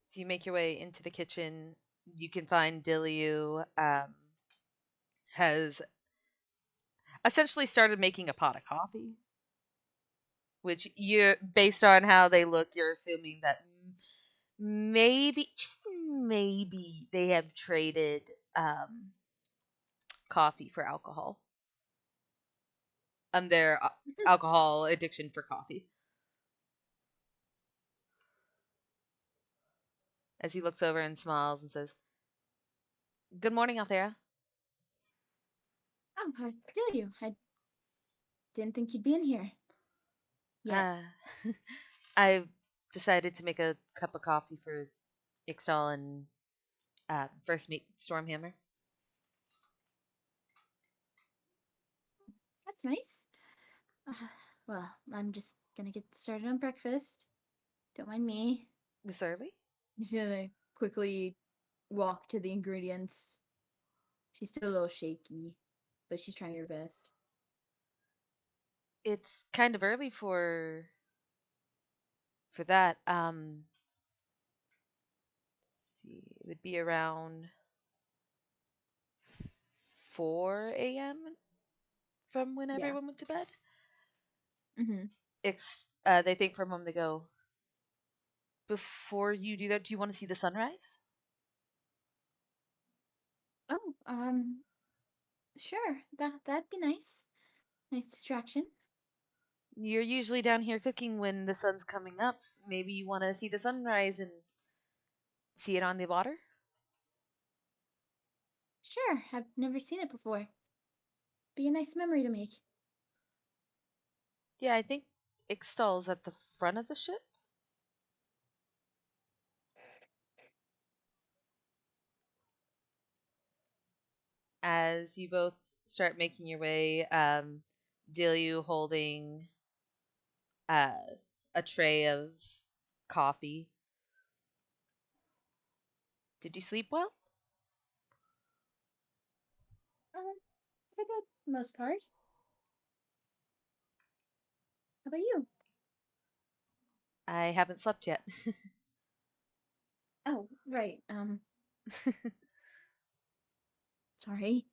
So you make your way into the kitchen. You can find Dilliu has essentially started making a pot of coffee, which you, based on how they look, you're assuming that maybe, just maybe, they have traded coffee for alcohol. Their alcohol addiction for coffee. As he looks over and smiles and says, "Good morning, Althea." Oh, how dare you? I didn't think you'd be in here. Yeah. I've decided to make a cup of coffee for Ixtal and first meet Stormhammer. That's nice. Well, I'm just gonna get started on breakfast. Don't mind me. This early? She's gonna quickly walk to the ingredients. She's still a little shaky, but she's trying her best. It's kind of early for that. Let's see, it would be around 4 a.m. from when Yeah. everyone went to bed. Mm-hmm. They think for a moment, they go, before you do that, do you want to see the sunrise? Oh, sure. That'd be nice. Nice distraction. You're usually down here cooking when the sun's coming up. Maybe you want to see the sunrise and see it on the water? Sure. I've never seen it before. Be a nice memory to make. Yeah, I think Ixtal's at the front of the ship. As you both start making your way, Dilyu holding uh, a tray of coffee. Did you sleep well? For the most part. How about you? I haven't slept yet. Oh, right. Sorry.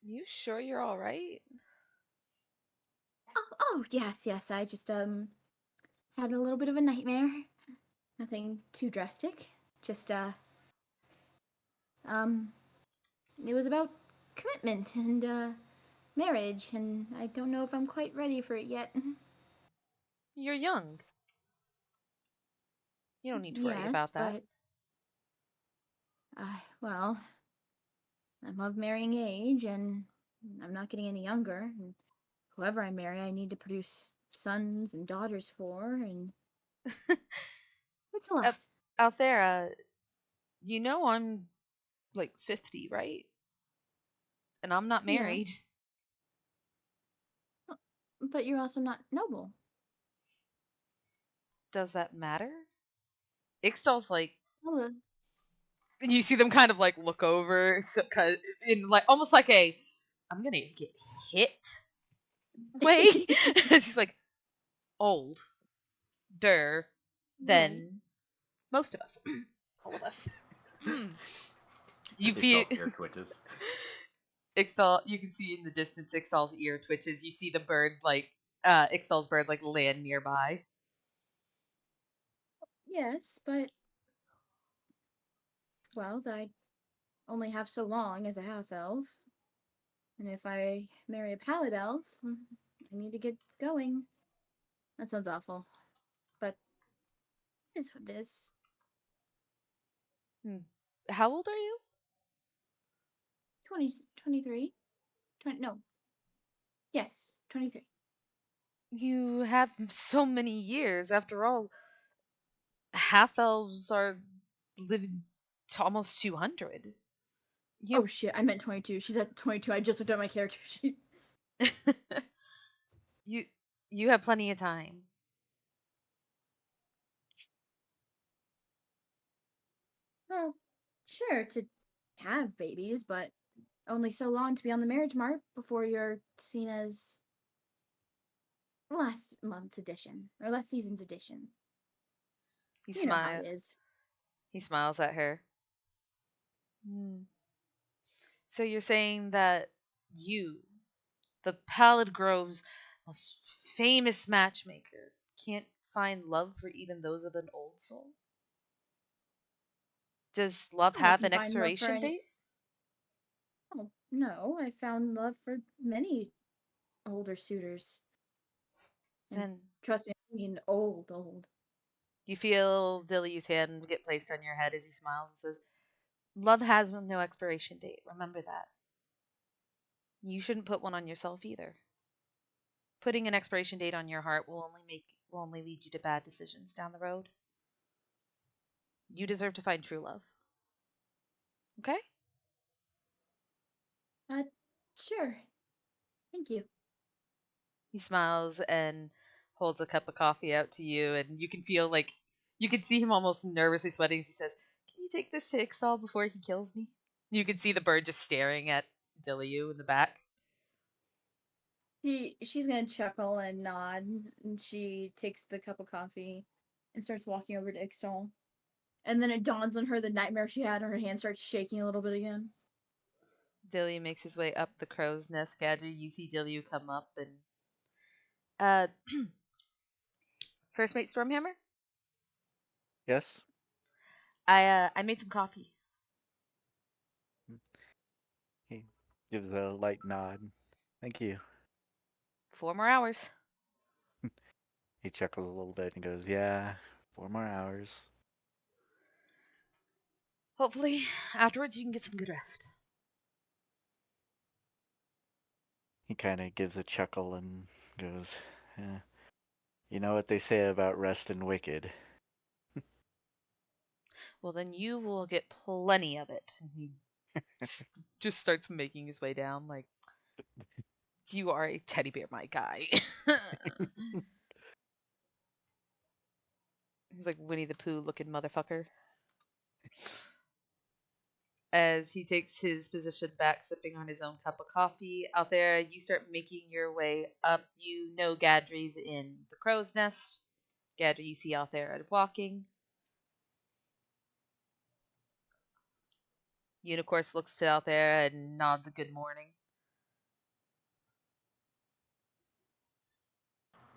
You sure you're all right? Oh, yes. I just had a little bit of a nightmare. Nothing too drastic. Just um, it was about commitment and marriage, and I don't know if I'm quite ready for it yet. You're young. You don't need to worry Yes, about that. but well, I'm of marrying age, and I'm not getting any younger. And whoever I marry, I need to produce sons and daughters for, and it's a lot. Althera, you know I'm like 50, right? And I'm not married. Yes, but you're also not noble. Does that matter? Ixtal's like, Well, and you see them kind of like look over, so, in like almost like a, I'm gonna get hit way. She's like older right. than most of us, all of us. You feel Ixtal's ear twitches. Ixtal. You can see in the distance Ixtal's ear twitches. You see the bird like Ixtal's bird like land nearby. Yes, but well, I only have so long as a half elf, and if I marry a pallid elf, I need to get going. That sounds awful, but it is what it is. Hmm. How old are you? 20, 23? 20, no. Yes, 23. You have so many years. After all, half elves are living to almost 200. Oh You shit, I meant 22. She's at 22. I just looked at my character sheet. you you have plenty of time. Well, sure, to have babies, but only so long to be on the marriage mark before you're seen as last month's edition, or last season's edition. He You know how it smile. is. He smiles at her. Hmm. So you're saying that you, the Pallid Grove's most famous matchmaker, can't find love for even those of an old soul? Does love Oh, I have can an find love for expiration any. date? Oh, no, I found love for many older suitors. And Then trust me, I mean old. you feel Dilly's hand get placed on your head as he smiles and says, love has no expiration date. Remember that. You shouldn't put one on yourself either. Putting an expiration date on your heart will only lead you to bad decisions down the road. You deserve to find true love. Okay? Uh, sure. Thank you. He smiles and holds a cup of coffee out to you, and you can feel like you can see him almost nervously sweating as he says, "Can you take this to Ixtal before he kills me?" You can see the bird just staring at Dilliu in the back. She's gonna chuckle and nod, and she takes the cup of coffee and starts walking over to Ixtal. And then it dawns on her the nightmare she had, and her hand starts shaking a little bit again. Dilliu makes his way up the crow's nest. Gadri, you see Dilliu come up and uh first mate Stormhammer. Yes? I made some coffee. He gives a light nod. Thank you. 4 more hours. He chuckles a little bit and goes, yeah, 4 more hours. Hopefully, afterwards you can get some good rest. He kind of gives a chuckle and goes, you know what they say about rest and wicked. Well, then you will get plenty of it. And he just starts making his way down like, you are a teddy bear, my guy. He's like Winnie the Pooh looking motherfucker. As he takes his position back, sipping on his own cup of coffee. Out there, you start making your way up. You know Gadri's in the crow's nest. Gadri, you see out there walking. Unicorse looks to out there and nods a good morning.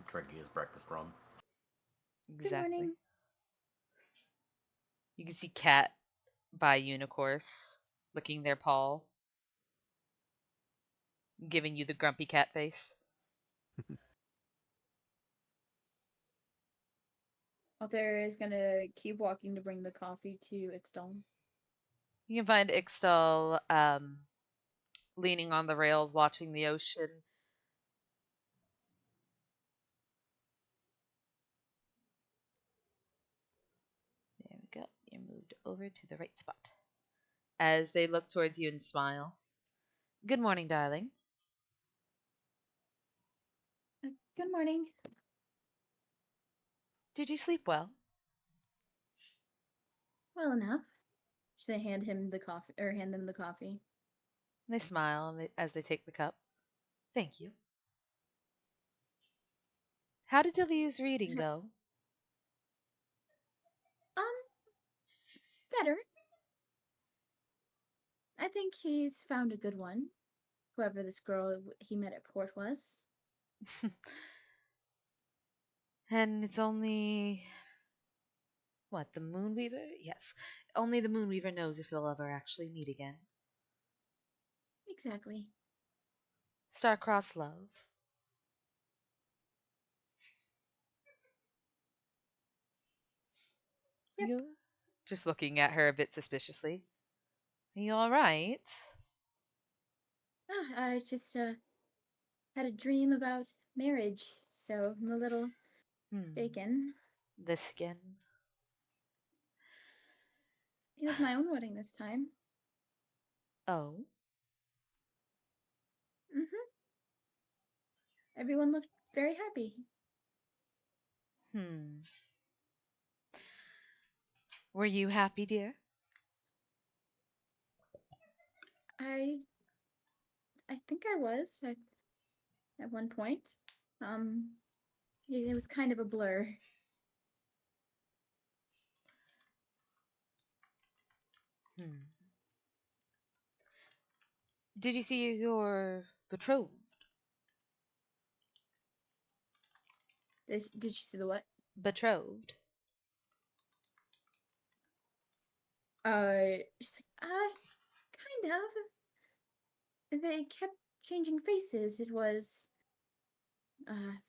Drinking his breakfast rum. Good Exactly. morning. You can see Cat by Unicorse licking their paw, giving you the grumpy cat face. Altair is gonna keep walking to bring the coffee to Ixtal. You can find Ixtal leaning on the rails, watching the ocean. There we go. You're moved over to the right spot. As they look towards you and smile. Good morning, darling. Good morning. Did you sleep well? Well enough. Should I hand him the coffee, or hand them the coffee? They smile as they take the cup. Thank you. How did Deleu's reading go? Um, better. I think he's found a good one. Whoever this girl he met at port was. And it's only. What, the Moonweaver? Yes. Only the Moonweaver knows if they'll ever actually meet again. Exactly. Star-crossed love. Yep. You just looking at her a bit suspiciously. Are you all right? I just had a dream about marriage, so I'm a little Hmm. shaken. The skin. It was my own wedding this time. Oh. Hmm. Everyone looked very happy. Hmm. Were you happy, dear? I I think I was at one point. Um, it was kind of a blur. Hmm. Did you see your betrothed? Did you see the what? Betrothed. She's like, kind of. They kept changing faces. It was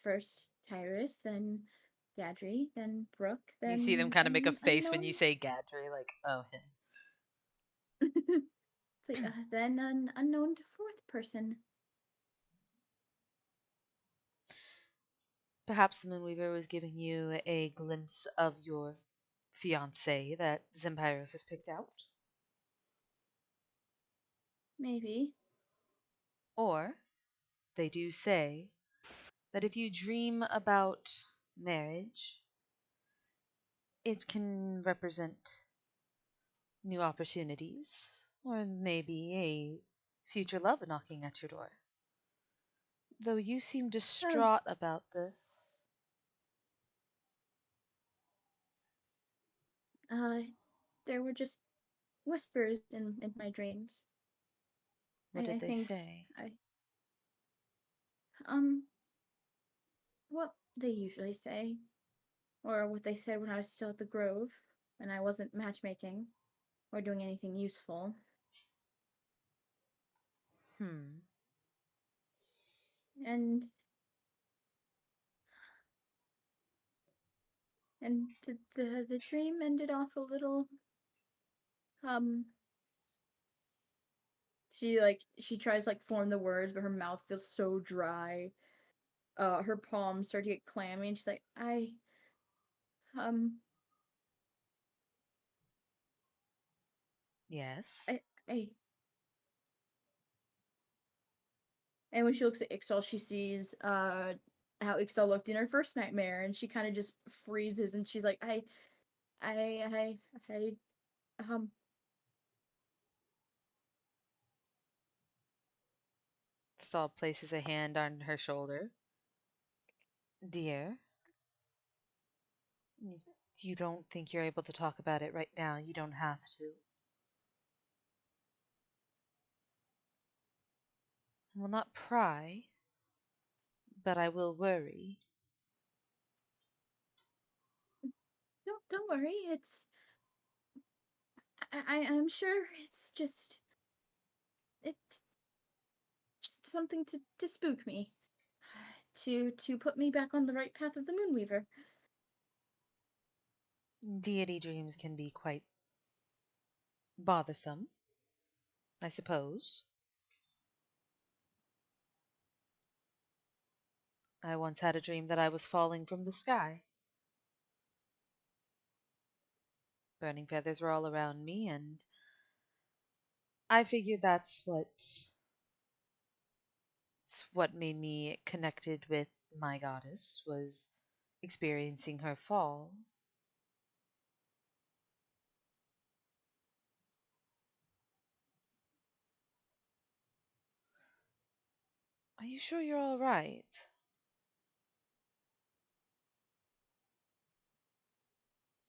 first Tyrus, then Gadri, then Brooke, You see them then kind of make a an face when you unknown. say Gadri, like, oh, him. It's like, then an unknown fourth person. Perhaps the Moonweaver was giving you a glimpse of your fiance that Zempyrus has picked out. Maybe. Or they do say that if you dream about marriage, it can represent new opportunities, or maybe a future love knocking at your door. Though you seem Oh, distraught about this. uh, there were just whispers in my dreams. What did I they think say? I um what they usually say, or what they said when I was still at the Grove, and I wasn't matchmaking or doing anything useful. Hmm. And the dream ended off a little um she tries like form the words, but her mouth feels so dry. Her palms start to get clammy, and she's like, um Yes. I I and when she looks at Ixtal, she sees how Ixtal looked in her first nightmare, and she kind of just freezes, and she's like, I, I, um, Stahl places a hand on her shoulder. Dear, you don't think you're able to talk about it right now. You don't have to. I will not pry, but I will worry. don't worry, I'm sure it's it's just something to spook me, to put me back on the right path of the Moonweaver. Deity dreams can be quite bothersome, I suppose. I once had a dream that I was falling from the sky. Burning feathers were all around me, and I figured it's what made me connected with my goddess was experiencing her fall. Are you sure you're all right?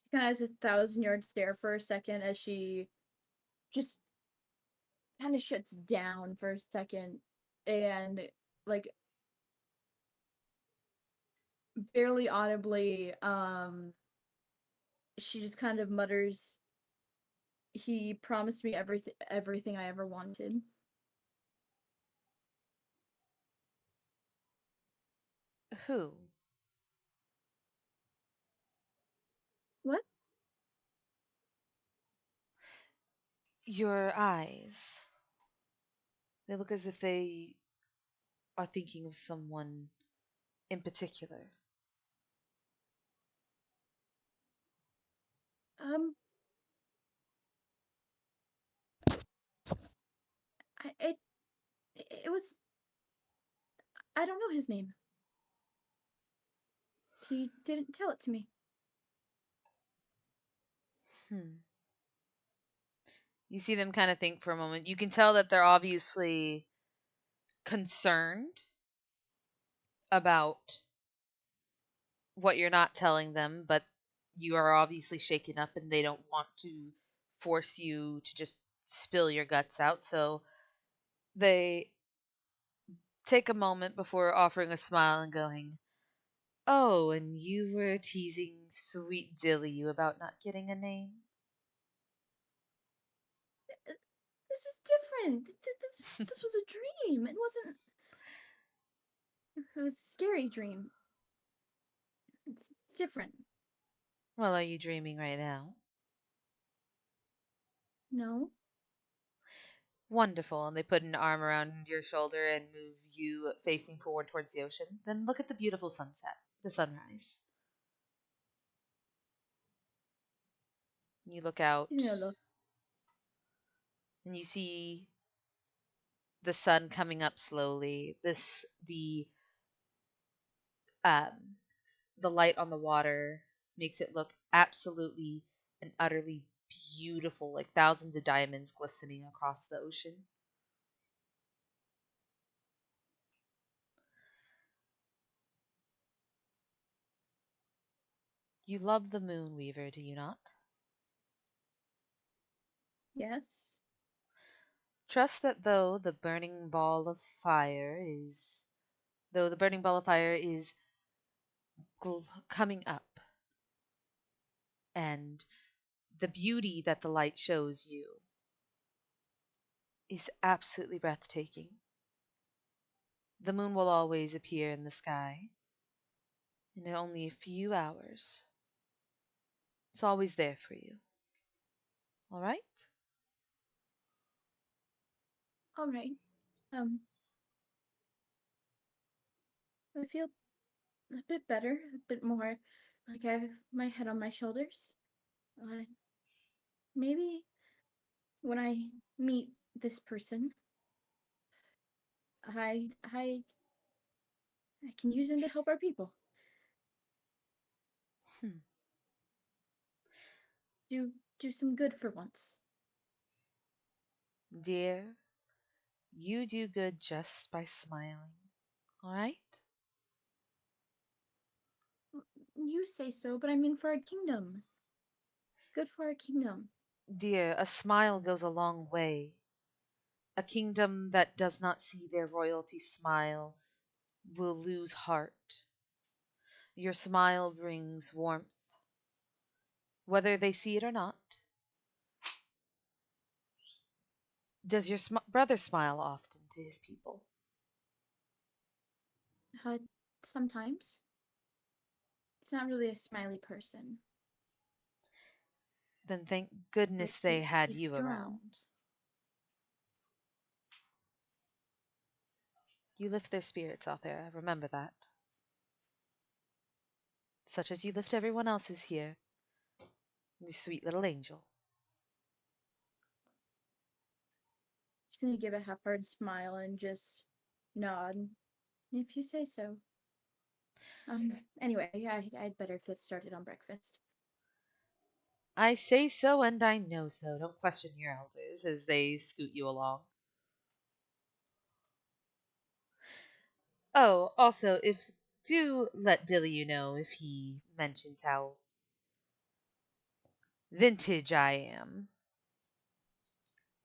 She kind of has a 1,000 yard stare for a second as she just kind of shuts down for a second, and like barely audibly, she just kind of mutters, "He promised me everything I ever wanted." Who? What? Your eyes. They look as if they are thinking of someone in particular. Um, I it was I don't know his name. He didn't tell it to me. Hmm. You see them kind of think for a moment. You can tell that they're obviously concerned about what you're not telling them, but you are obviously shaken up and they don't want to force you to just spill your guts out. So they take a moment before offering a smile and going, "Oh, and you were teasing sweet Dilly about not getting a name?" This is different. This was a dream. It wasn't. It was a scary dream. It's different. Well, are you dreaming right now? No. Wonderful. And they put an arm around your shoulder and move you facing forward towards the ocean. Then look at the beautiful sunset, the sunrise. You look out You know, and you see the sun coming up slowly. Um the light on the water makes it look absolutely and utterly beautiful, like thousands of diamonds glistening across the ocean. You love the moon, Weaver, do you not? yes. Trust that though the burning ball of fire is coming up, and the beauty that the light shows you is absolutely breathtaking. The moon will always appear in the sky in only a few hours. It's always there for you. All right? All right. Um, I feel a bit better, a bit more like I have my head on my shoulders. Uh, maybe when I meet this person, I can use him to help our people. Hmm. Do some good for once. Dear, you do good just by smiling. All right? You say so, but I mean for our kingdom. Good for our kingdom. Dear, a smile goes a long way. A kingdom that does not see their royalty smile will lose heart. Your smile brings warmth, whether they see it or not. Does your brother smile often to his people? Uh, sometimes. It's not really a smiley person, Then thank but goodness they had he's you strong. around. You lift their spirits out there, remember that. Such as you lift everyone else's here. You sweet little angel. Just gonna give a half-hearted smile and just nod. If you say so. Anyway, I'd better get started on breakfast. I say so and I know so. Don't question your elders as they scoot you along. Oh, also, if do let Dilly know if he mentions how vintage I am.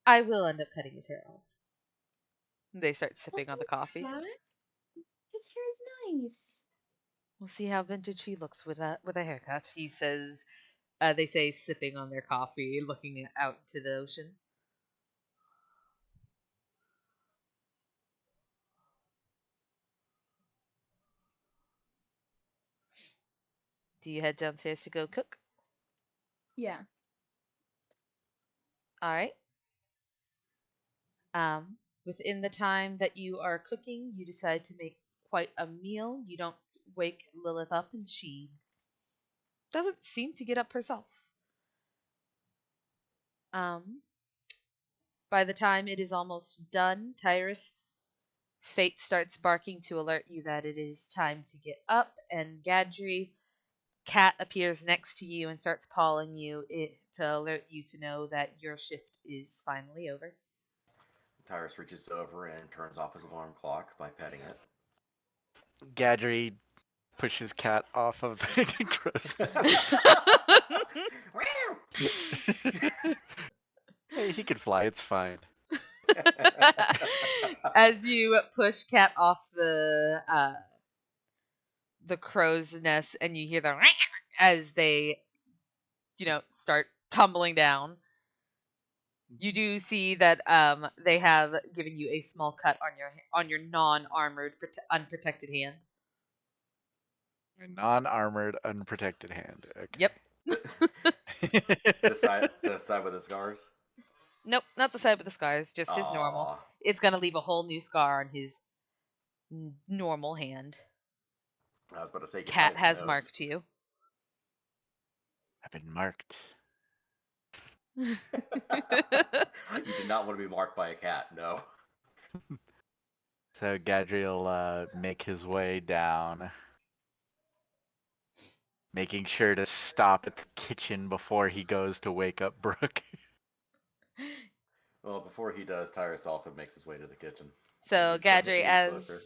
I will end up cutting his hair off. They start Oh, sipping on the coffee. Dad, his hair is nice. We'll see how vintage he looks with a haircut. He says. They say sipping on their coffee, looking out into the ocean. Do you head downstairs to go cook? Yeah. All right. Within the time that you are cooking, you decide to make quite a meal. You don't wake Lilith up, and she doesn't seem to get up herself. Um, by the time it is almost done, Tyrus, Fate starts barking to alert you that it is time to get up, and Gadri, Cat, appears next to you and starts pawing you to alert you to know that your shift is finally over. Tyrus reaches over and turns off his alarm clock by petting it. Gadri pushes Cat off of the crow's nest. Hey, he can fly. It's fine. As you push Cat off the crow's nest, and you hear the as they, start tumbling down. You do see that they have given you a small cut on your non-armored unprotected hand. A non-armored, unprotected hand. Okay. Yep. the side with the scars. Nope, not the side with the scars, just his normal. Aw. It's gonna leave a whole new scar on his normal hand. I was about to say, get Cat that in your has nose. marked you. I've been marked. You did not want to be marked by a cat, no. So Gadri will make his way down, making sure to stop at the kitchen before he goes to wake up Brooke. Well, before he does, Tyrus also makes his way to the kitchen. So He's getting Gadri, an inch closer.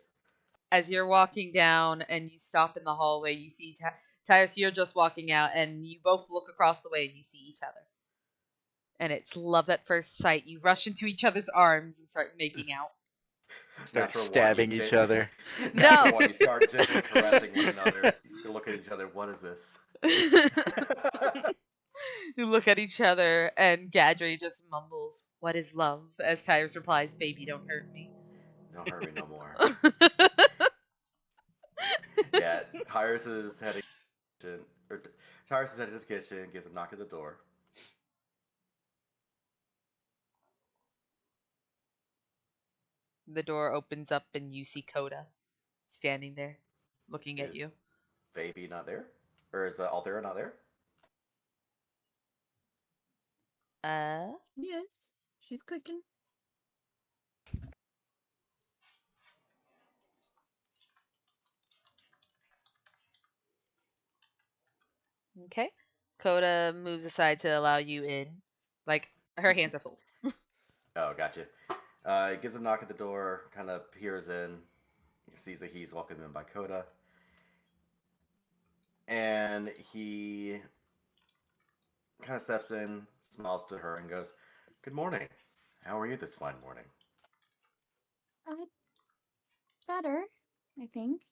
as you're walking down and you stop in the hallway, you see Tyrus. You're just walking out, and you both look across the way and you see each other. And it's love at first sight. You rush into each other's arms and start making out. Start Natural one, stabbing you each gen- other. Natural No. one, you start gently caressing one another. You look at each other. What is this? You look at each other, and Gadri just mumbles, "What is love?" as Tyrus replies, "Baby, don't hurt me." Don't hurt me no more. Yeah, Tyrus is heading to the kitchen, or Tyrus is heading to the kitchen, gives a knock at the door. The door opens up, and you see Coda standing there, looking at Is you. Baby not there? Or is Altera not there? Yes, she's cooking. Okay. Coda moves aside to allow you in. Like, her hands are full. Oh, gotcha. He gives a knock at the door, kind of peers in, sees that he's welcomed in by Coda, and he kind of steps in, smiles to her, and goes, "Good morning. How are you this fine morning?" Better, I think.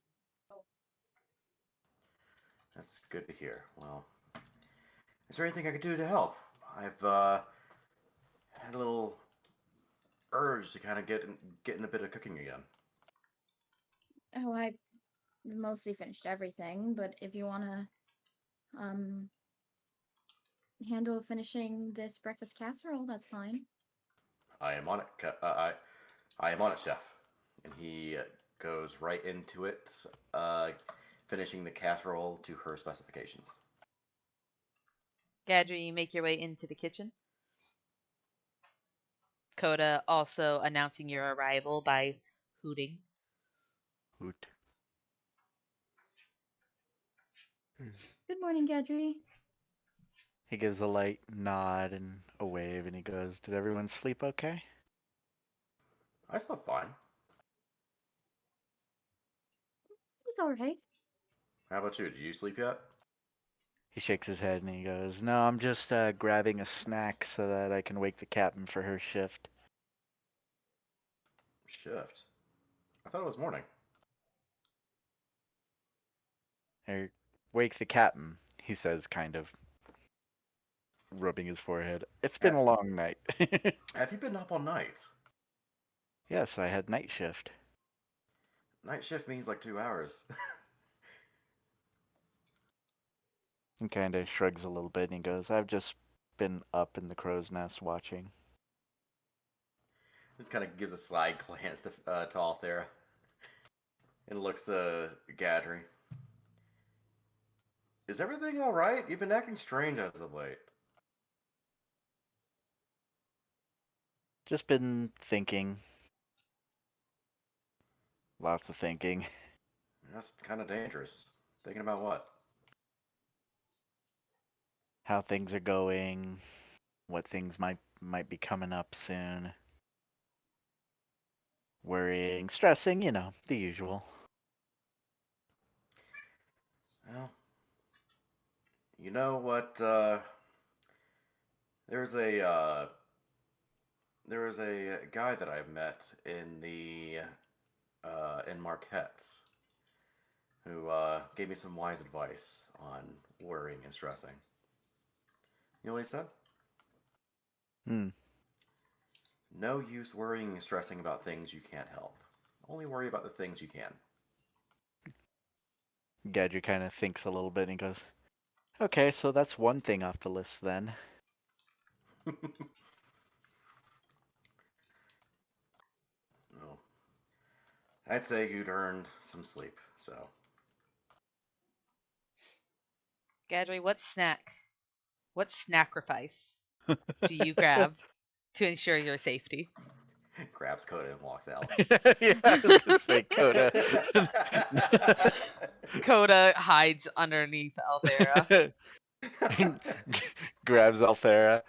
That's good to hear. Well, is there anything I could do to help? I've had a little urge to kind of get in a bit of cooking again. Oh, I mostly finished everything, but if you wanna handle finishing this breakfast casserole, that's fine. I am on it. I am on it, chef. And he goes right into it, finishing the casserole to her specifications. Gadri, you make your way into the kitchen. Coda also announcing your arrival by hooting. Hoot. Good morning, Gadri. He gives a light nod and a wave, and he goes, "Did everyone sleep okay?" I slept fine. It's all right. How about you? Did you sleep yet? He shakes his head and he goes, "No, I'm just grabbing a snack so that I can wake the captain for her shift." Shift. I thought it was morning. Or wake the captain, he says, kind of rubbing his forehead. It's been a long night. Have you been up all night? Yes, I had night shift. Night shift means like 2 hours. And kind of shrugs a little bit and he goes, "I've just been up in the crow's nest watching." Just kind of gives a side glance to Althera and looks to Gadri. Is everything all right? You've been acting strange as of late. Just been thinking. Lots of thinking. That's kind of dangerous. Thinking about what? How things are going, what things might be coming up soon. Worrying, stressing, the usual. Well, you know what? There's a there was a guy that I met in the in Marquette who gave me some wise advice on worrying and stressing. You know what he said? Hmm. No use worrying and stressing about things you can't help. Only worry about the things you can. Gadget kind of thinks a little bit and he goes, okay, so that's one thing off the list then. No. I'd say you'd earned some sleep, so. Gadri, what sacrifice do you grab to ensure your safety? Grabs Coda and walks out. Yeah, I was gonna say Coda. Coda hides underneath Althera. Grabs Althera.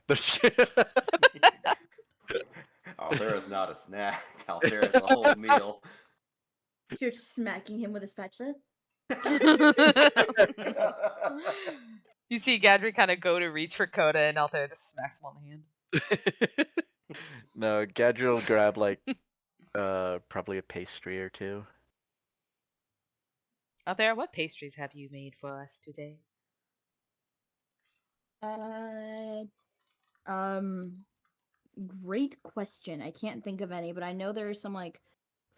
Althera's not a snack. Althera's a whole meal. You're smacking him with a spatula. You see Gadri kind of go to reach for Coda, and Althera just smacks him on the hand. No, Gadget will grab like probably a pastry or two. Althera, what pastries have you made for us today? Um, great question. I can't think of any, but I know there's some like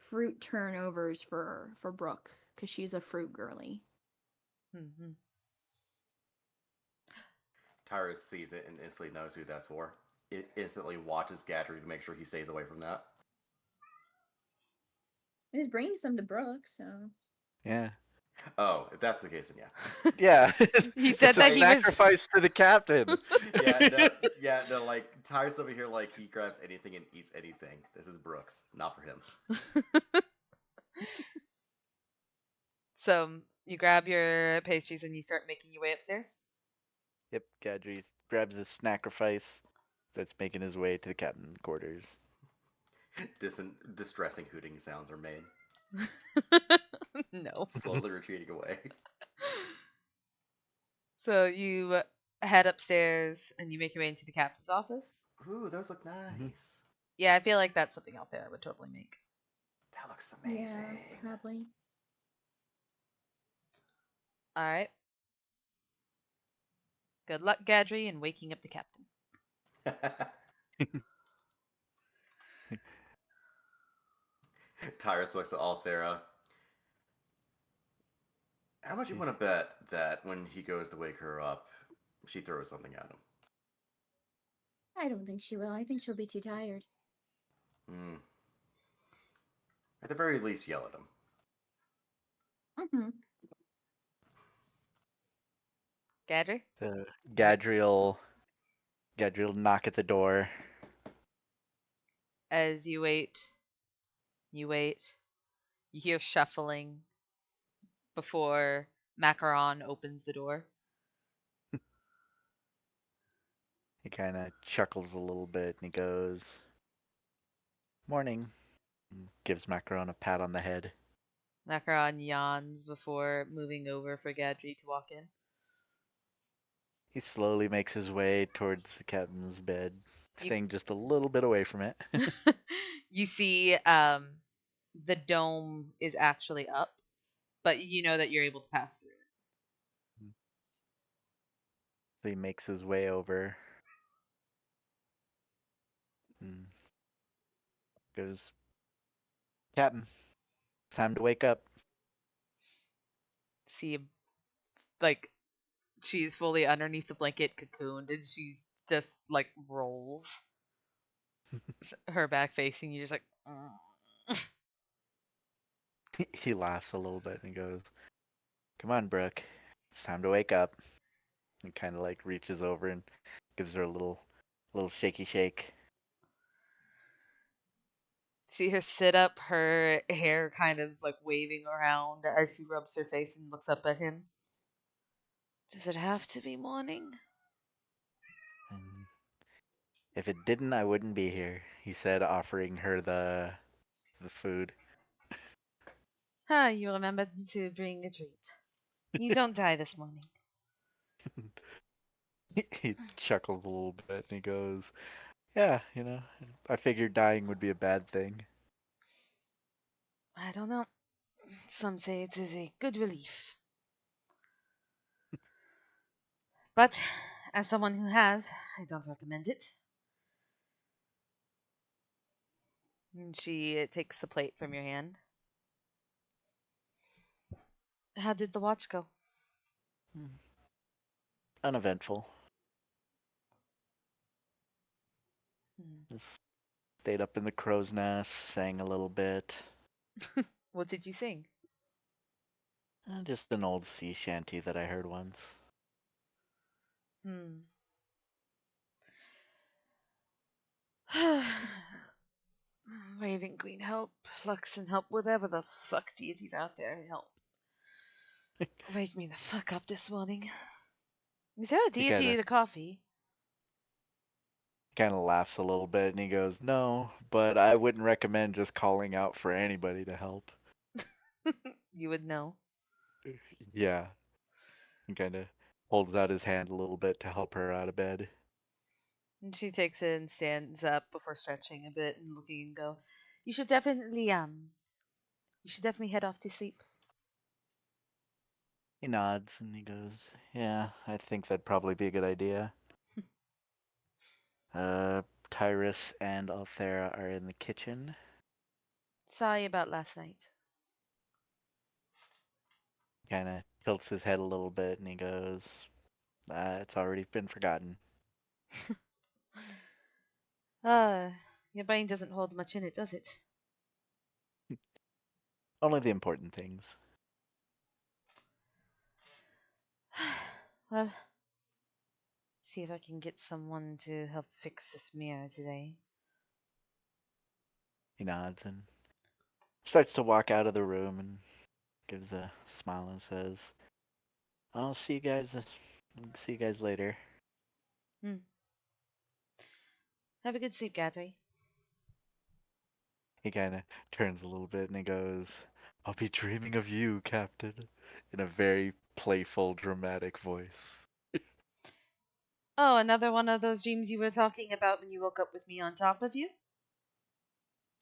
fruit turnovers for Brooke because she's a fruit girly. Mm-hmm. Tyrus sees it and instantly knows who that's for. It instantly watches Gadri to make sure he stays away from that. I was bringing some to Brooke, so Yeah. Oh, if that's the case, then yeah. Yeah. He said It's a that he was. sacrifice to the captain. No, like Tyrus over here, like he grabs anything and eats anything. This is Brooks, not for him. So you grab your pastries and you start making your way upstairs. Yep, Gadri grabs his sacrifice, starts making his way to the captain's quarters. Distressing hooting sounds are made. No. Slowly retreating away. So you head upstairs and you make your way into the captain's office. Ooh, those look nice. Yeah, I feel like that's something out there I would totally make. That looks amazing. yeah, probably. All right. Good luck, Gadri, in waking up the captain. Tyrus looks at Althera. How much you want to bet that when he goes to wake her up, she throws something at him? I don't think she will. I think she'll be too tired. Hmm. At the very least, yell at him. Mm-hmm. Gadri? So Gadriel knock at the door. As you wait, you hear shuffling before Macaron opens the door. He kind of chuckles a little bit and he goes, "Morning." And gives Macaron a pat on the head. Macaron yawns before moving over for Gadri to walk in. He slowly makes his way towards the captain's bed, You- staying just a little bit away from it. You see the dome is actually up, but you know that you're able to pass through it. So he makes his way over and goes, "Captain, it's time to wake up." See, like, she's fully underneath the blanket cocooned and she's just like rolls. Her back facing you, just like. He laughs a little bit and goes, "Come on, Brooke. It's time to wake up." And kind of like reaches over and gives her a little shaky shake. See her sit up, her hair kind of like waving around as she rubs her face and looks up at him. Does it have to be morning? And if it didn't, I wouldn't be here, he said, offering her the food. Ah, you remembered to bring a treat. You don't die this morning. He chuckles a little bit and he goes, "Yeah, I figured dying would be a bad thing." I don't know. Some say it is a good relief. But as someone who has, I don't recommend it. And she takes the plate from your hand. How did the watch go? Uneventful. Hmm. Just stayed up in the crow's nest, sang a little bit. What did you sing? Just an old sea shanty that I heard once. Hmm. Raven Queen, help. Flux and help. Whatever the fuck deities out there, help. Wake me the fuck up this morning. Is there a He deity to coffee? kind of laughs a little bit and he goes, "No, but I wouldn't recommend just calling out for anybody to help." You would know. Yeah. He kind of holds out his hand a little bit to help her out of bed. And she takes it and stands up before stretching a bit and looking and go, You should definitely head off to sleep. He nods and he goes, "Yeah, I think that'd probably be a good idea." Uh, Tyrus and Althera are in the kitchen. Sorry about last night. Kind of tilts his head a little bit and he goes, "It's already been forgotten." Uh, your brain doesn't hold much in it, does it? Only the important things. Well, see if I can get someone to help fix this mirror today. He nods and starts to walk out of the room and gives a smile and says, "I'll see you guys. See you guys later." Hmm. Have a good sleep, Gadri. He kind of turns a little bit and he goes, "I'll be dreaming of you, Captain," in a very playful, dramatic voice. Oh, another one of those dreams you were talking about when you woke up with me on top of you?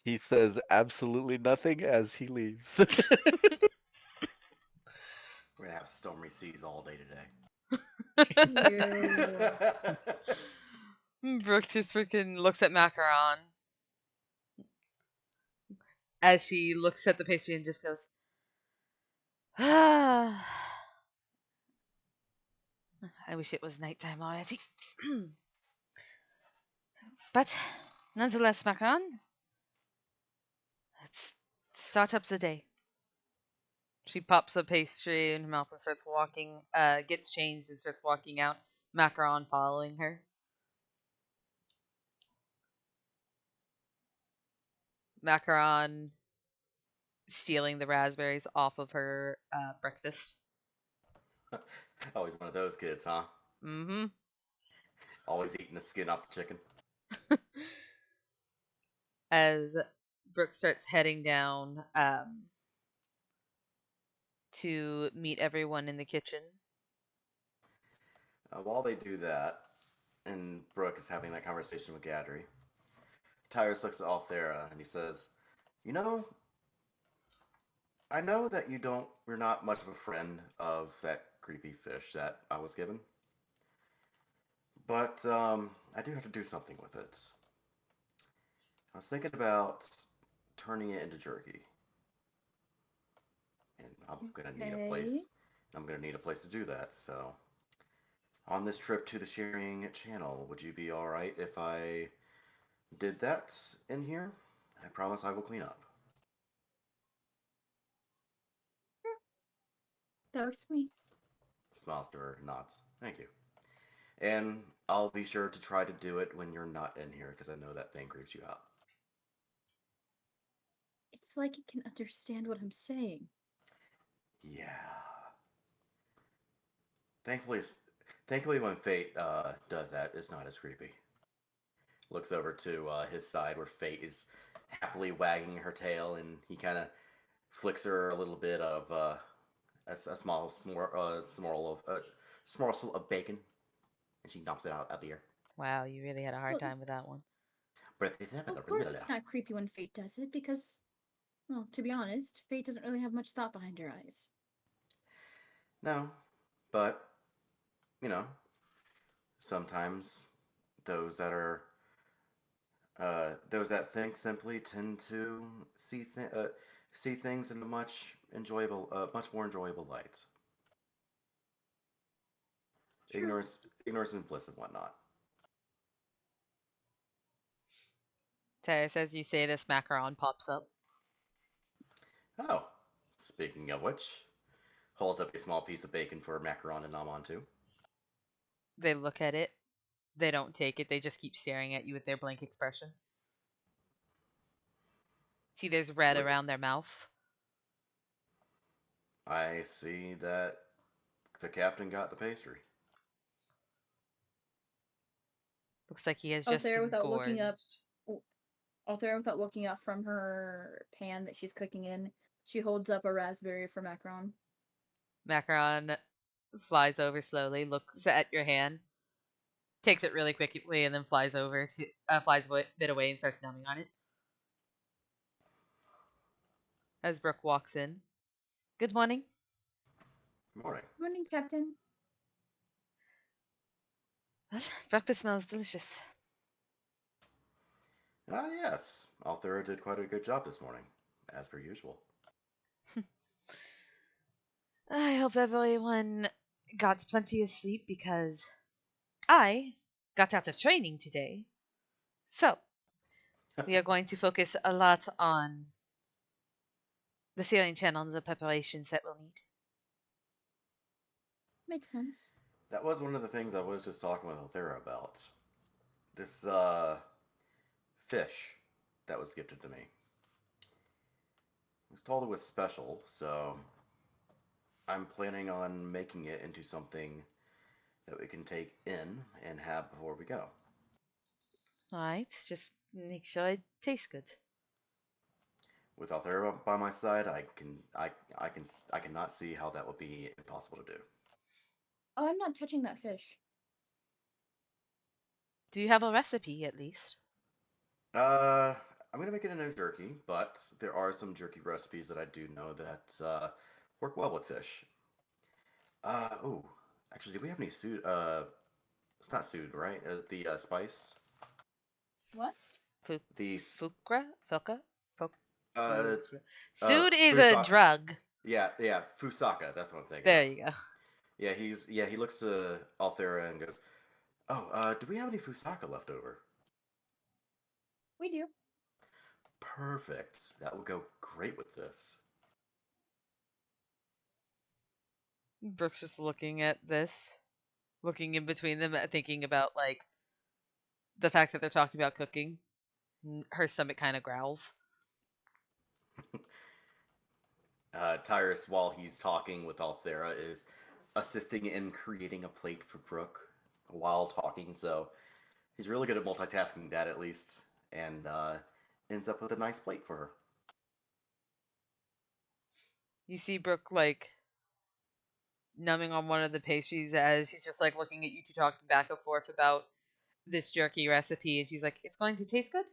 He says absolutely nothing as he leaves. We're gonna have stormy seas all day Ew. today. Brooke just freaking looks at Macaron as she looks at the pastry and just goes, Ah, I wish it was nighttime already. But nonetheless, Macaron, let's start up the day. She pops a pastry in her mouth and starts walking, gets changed and starts walking out, Macaron following her. Macaron stealing the raspberries off of her breakfast. Always one of those kids, huh? Mm-hmm. Always eating the skin off the chicken. As Brooke starts heading down to meet everyone in the kitchen. While they do that, and Brooke is having that conversation with Gadri, Tyrus looks at Althera and he says, "You know, I know that you're not much of a friend of that creepy fish that I was given, but I do have to do something with it. I was thinking about turning it into jerky, and I'm gonna need a Okay. place. I'm gonna need a place to do that. So, on this trip to the Shearing Channel, would you be all right if I did that in here. I promise I will clean up. That works for me. Smiles to her, nods. Thank you. And I'll be sure to try to do it when you're not in here because I know that thing creeps you out. It's like it can understand what I'm saying. Yeah. Thankfully, thankfully when Fate does that, it's not as creepy. Looks over to his side where Fate is happily wagging her tail, and he kind of flicks her a little bit of a small morsel of bacon, and she dumps it out at the air. Wow, you really had a hard Well, time with that one. of course it's not creepy when Fate does it because, well, to be honest, Fate doesn't really have much thought behind her eyes. No, but you know, sometimes those that are those that think simply tend to see things in a much more enjoyable light. True. Ignorance is bliss and whatnot. Terrace, as you say this, macaron pops up. Oh, speaking of which, holds up a small piece of bacon for Macaron to nom onto. They look at it. They don't take it. They just keep staring at you with their blank expression. See, there's red Look, around their mouth. I see that the captain got the pastry. Looks like he has just Althea, without looking up, engorged. Althea, without looking up from her pan that she's cooking in, she holds up a raspberry for Macron. Macaron flies over slowly, looks at your hand, takes it really quickly, and then flies a bit away and starts numbing on it. As Brooke walks in. Good morning. Morning. Morning, Captain. Well, breakfast smells delicious. Ah, yes. Althera did quite a good job this morning, as per usual. I hope everyone got plenty of sleep because I got out of training today. So, we are going to focus a lot on the sailing channel and the preparations that we'll need. Makes sense. That was one of the things I was just talking with Althera about. This fish that was gifted to me. I was told it was special, so I'm planning on making it into something that we can take in and have before we go. Alright, just make sure it tastes good. With Althera by my side, I cannot see how that would be impossible to do. Oh, I'm not touching that fish. Do you have a recipe at least? I'm gonna make it into jerky, but there are some jerky recipes that I do know that work well with fish. Oh, actually, do we have any suit? It's not suit, right? The spice. What? The Fukra? Filka? uh Sued is a Fusaka. drug. Yeah, Fusaka. That's what I'm thinking There of. you go. Yeah, he looks to Althera and goes, "Oh, do we have any Fusaka left over?" We do. Perfect. That would go great with this. Brooke's just looking at this, looking in between them, thinking about like the fact that they're talking about cooking. Her stomach kind of growls. Tyrus, while he's talking with Althera, is assisting in creating a plate for Brooke while talking. So he's really good at multitasking that at least, and ends up with a nice plate for her. You see Brooke like numbing on one of the pastries as she's just like looking at you two talking back and forth about this jerky recipe, and she's like, "It's going to taste good."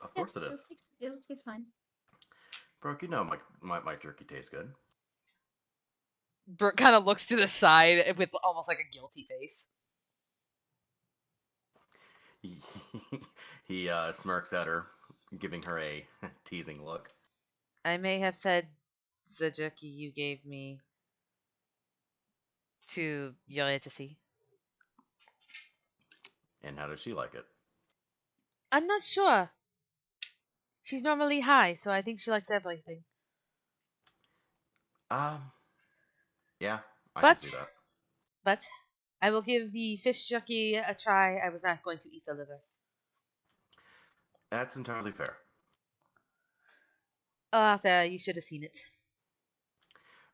Of Yes, course it is. it'll taste fine. Brooke, you know my jerky tastes good. Brooke kind of looks to the side with almost like a guilty face. He, he smirks at her, giving her a teasing look. I may have fed the jerky you gave me to Yore to see. And how does she like it? I'm not sure. She's normally high, so I think she likes everything. Um, yeah, I can see But, that. but, I will give the fish jerky a try. I was not going to eat the liver. That's entirely fair. Arthur, you should have seen it.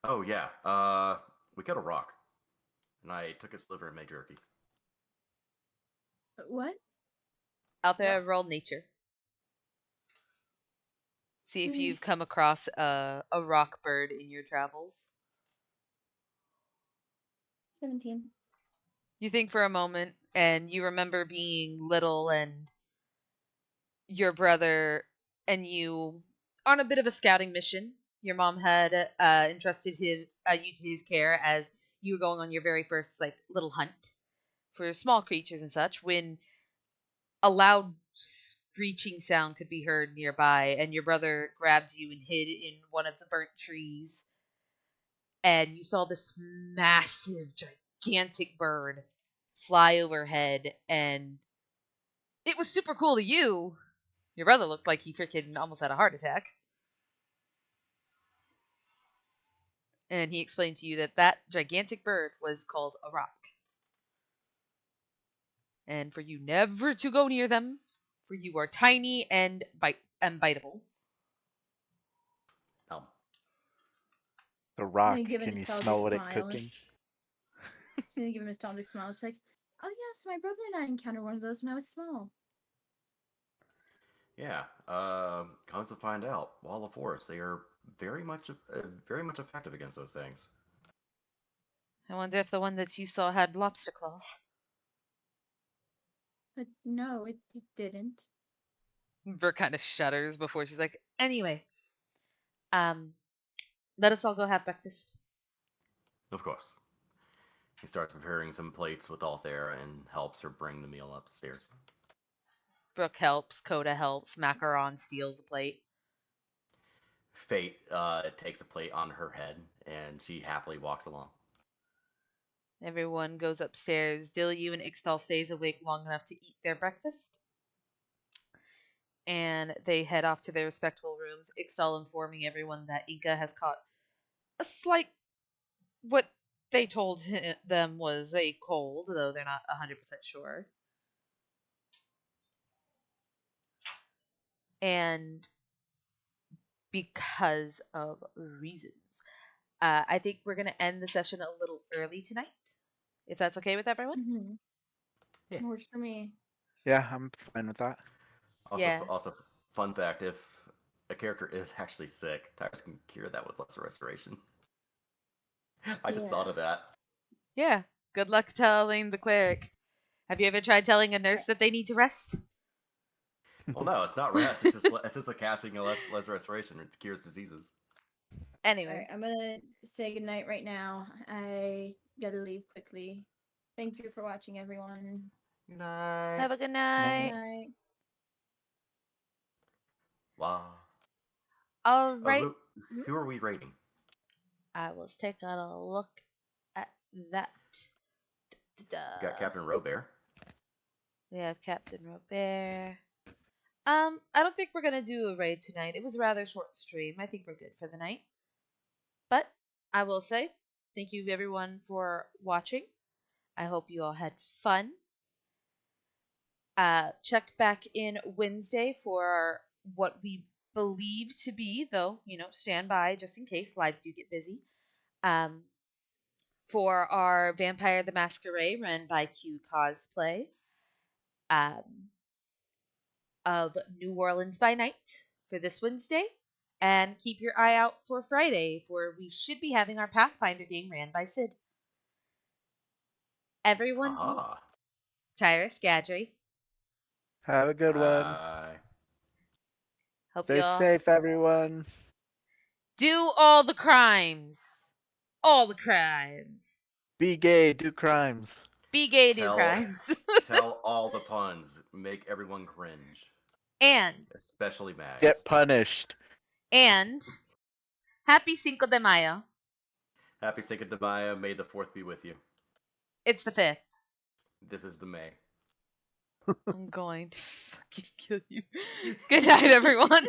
Oh yeah, we got a rock, and I took its liver and made jerky. What? Out Yeah. there, roll nature. See if Really? you've come across a rock bird in your travels. 17. You think for a moment, and you remember being little and your brother and you on a bit of a scouting mission. Your mom had entrusted you to his care as you were going on your very first like little hunt for small creatures and such. When a loud screeching sound could be heard nearby, and your brother grabbed you and hid in one of the burnt trees, and you saw this massive, gigantic bird fly overhead, and it was super cool to you. Your brother looked like he freaking almost had a heart attack. And he explained to you that that gigantic bird was called a rock. And for you never to go near them, for you are tiny and biteable. Um, The I'm rock. gonna give a Can you nostalgic smell what it smile. cooking? She's gonna give a nostalgic smile. She's like, "Oh yes, my brother and I encountered one of those when I was small." yeah. Comes to find out, wall of forest, they are very much effective against those things. I wonder if the one that you saw had lobster claws. But no, it didn't. Brooke kind of shudders before she's like, anyway, um, let us all go have breakfast. Of course. He starts preparing some plates with Althea and helps her bring the meal upstairs. Brooke helps, Coda helps, Macaron steals a plate. Fate takes a plate on her head, and she happily walks along. Everyone goes upstairs. Dilyu and Ixtal stays awake long enough to eat their breakfast. And they head off to their respectable rooms, Ixtal informing everyone that Inca has caught a slight, what they told them was a cold, though they're not 100% sure. And because of reasons. I think we're going to end the session a little early tonight, if that's okay with everyone. Mm-hmm. Yeah. Works for me. Yeah, I'm fine with that. Yeah. Also, fun fact: if a character is actually sick, Tyrus can cure that with lesser restoration. I just thought of that. Yeah. Good luck telling the cleric. Have you ever tried telling a nurse that they need to rest? Well, no, it's not rest. It's just like casting a lesser restoration. It cures diseases. Anyway. Alright, I'm gonna say goodnight right now. I gotta leave quickly. Thank you for watching, everyone. Good night. Have a good Good night. night. Wow. All right. Who are we rating? I was taking a look at that. We got Captain Robert. We have Captain Robert. I don't think we're gonna do a raid tonight. It was a rather short stream. I think we're good for the night. But I will say, thank you everyone for watching. I hope you all had fun. Check back in Wednesday for what we believe to be, though, stand by just in case lives do get busy. For our Vampire the Masquerade run by Q Cosplay of New Orleans by Night for this Wednesday. And keep your eye out for Friday, for we should be having our Pathfinder game ran by Sid. Everyone, Aha. Tyrus, Gadri, Have a good one. Bye. hope Stay you all safe, everyone. do all the crimes. All the crimes. Be gay, do crimes. Be gay, do Tell crimes. tell all the puns. Make everyone cringe, and especially Mags. Get punished. happy Cinco de Mayo. Happy Cinco de Mayo. May the 4th be with you. It's the 5th. This is the May. I'm going to fucking kill you. Good night, everyone.